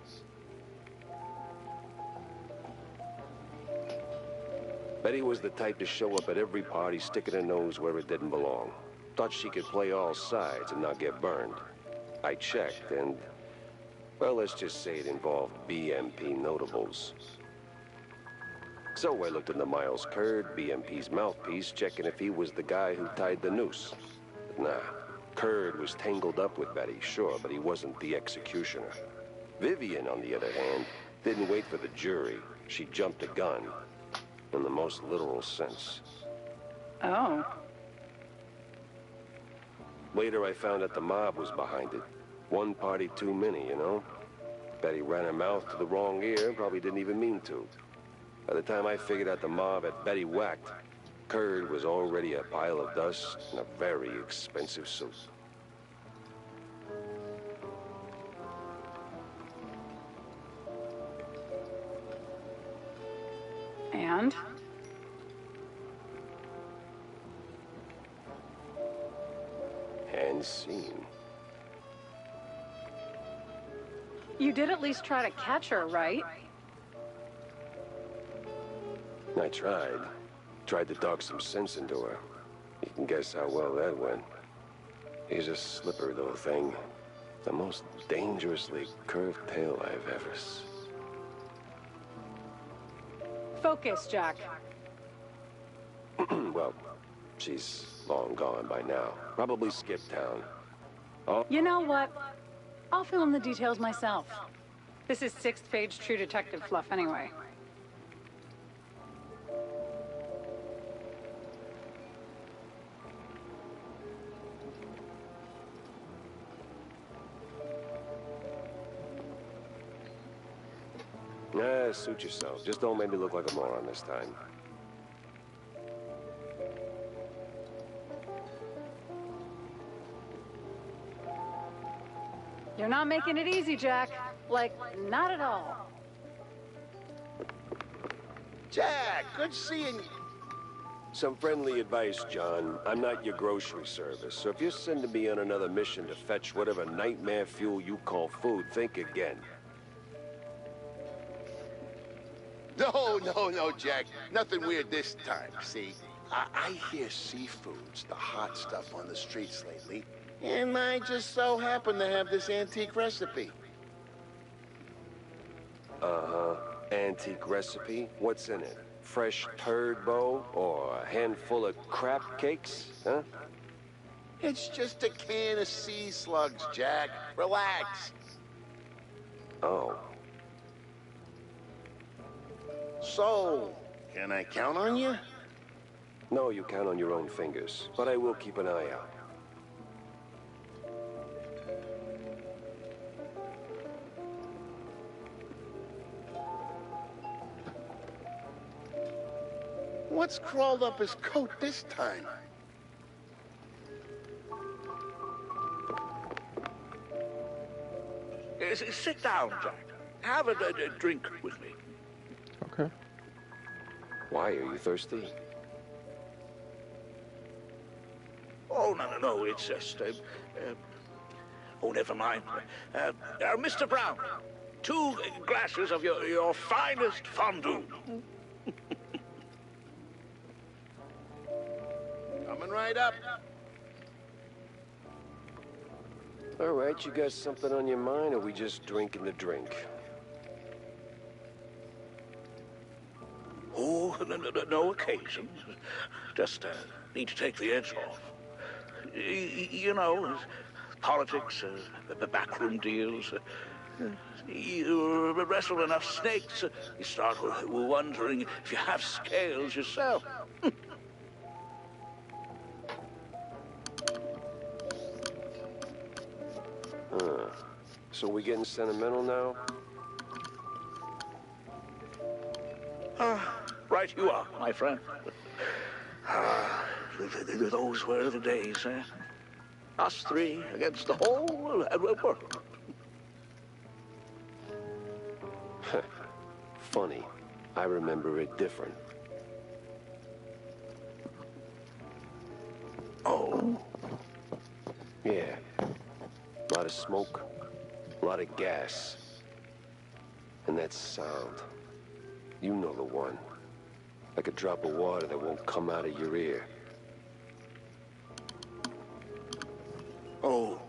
Speaker 1: Betty was the type to show up at every party sticking her nose where it didn't belong. Thought she could play all sides and not get burned. I checked and, well, let's just say it involved BMP notables. So I looked into Miles Curd, BMP's mouthpiece, checking if he was the guy who tied the noose. But nah, Curd was tangled up with Betty, sure, but he wasn't the executioner. Vivian, on the other hand, didn't wait for the jury. She jumped the gun. In the most literal sense.
Speaker 6: Oh.
Speaker 1: Later, I found out the mob was behind it. One party too many, you know? Betty ran her mouth to the wrong ear and probably didn't even mean to. By the time I figured out the mob had Betty whacked, Curd was already a pile of dust in a very expensive suit.
Speaker 6: And?
Speaker 1: And scene.
Speaker 6: You did at least try to catch her, right?
Speaker 1: I tried. Tried to talk some sense into her. You can guess how well that went. She's a slippery little thing. The most dangerously curved tail I've ever seen.
Speaker 6: Focus, Jack.
Speaker 1: Well, she's long gone by now. Probably skipped town. Oh.
Speaker 6: You know what? I'll fill in the details myself. This is sixth-page True Detective fluff anyway.
Speaker 1: Suit yourself. Just don't make me look like a moron this time.
Speaker 6: You're not making it easy, Jack. Like, not at all.
Speaker 9: Jack, good seeing you.
Speaker 1: Some friendly advice, John. I'm not your grocery service, so if you're sending me on another mission to fetch whatever nightmare fuel you call food, think again.
Speaker 9: No, Jack. Nothing weird this time, see? I hear seafood's the hot stuff on the streets lately, and I just so happen to have this antique recipe.
Speaker 1: Uh-huh. Antique recipe? What's in it? Fresh turd bow or a handful of crap cakes, huh?
Speaker 9: It's just a can of sea slugs, Jack. Relax.
Speaker 1: Oh.
Speaker 9: So, can I count on you?
Speaker 1: No, you count on your own fingers, but I will keep an eye out.
Speaker 9: What's crawled up his coat this time?
Speaker 11: Sit down, Jack. Have a drink with me.
Speaker 5: Okay.
Speaker 1: Why, are you thirsty?
Speaker 11: Oh, no, it's just... oh, never mind. Mr. Brown, 2 glasses of your finest fondue.
Speaker 9: Coming right up.
Speaker 1: All right, you got something on your mind, or we just drinking the drink?
Speaker 11: Oh, no occasion. Just need to take the edge off. You know, politics, the backroom deals. You wrestle enough snakes, you start wondering if you have scales yourself.
Speaker 1: So we getting sentimental now?
Speaker 11: Right you are, my friend. Those were the days, eh? Us 3 against the whole world.
Speaker 1: Funny. I remember it different.
Speaker 11: Oh?
Speaker 1: Yeah. A lot of smoke, a lot of gas. And that sound. You know the one. Like a drop of water that won't come out of your ear.
Speaker 11: Oh,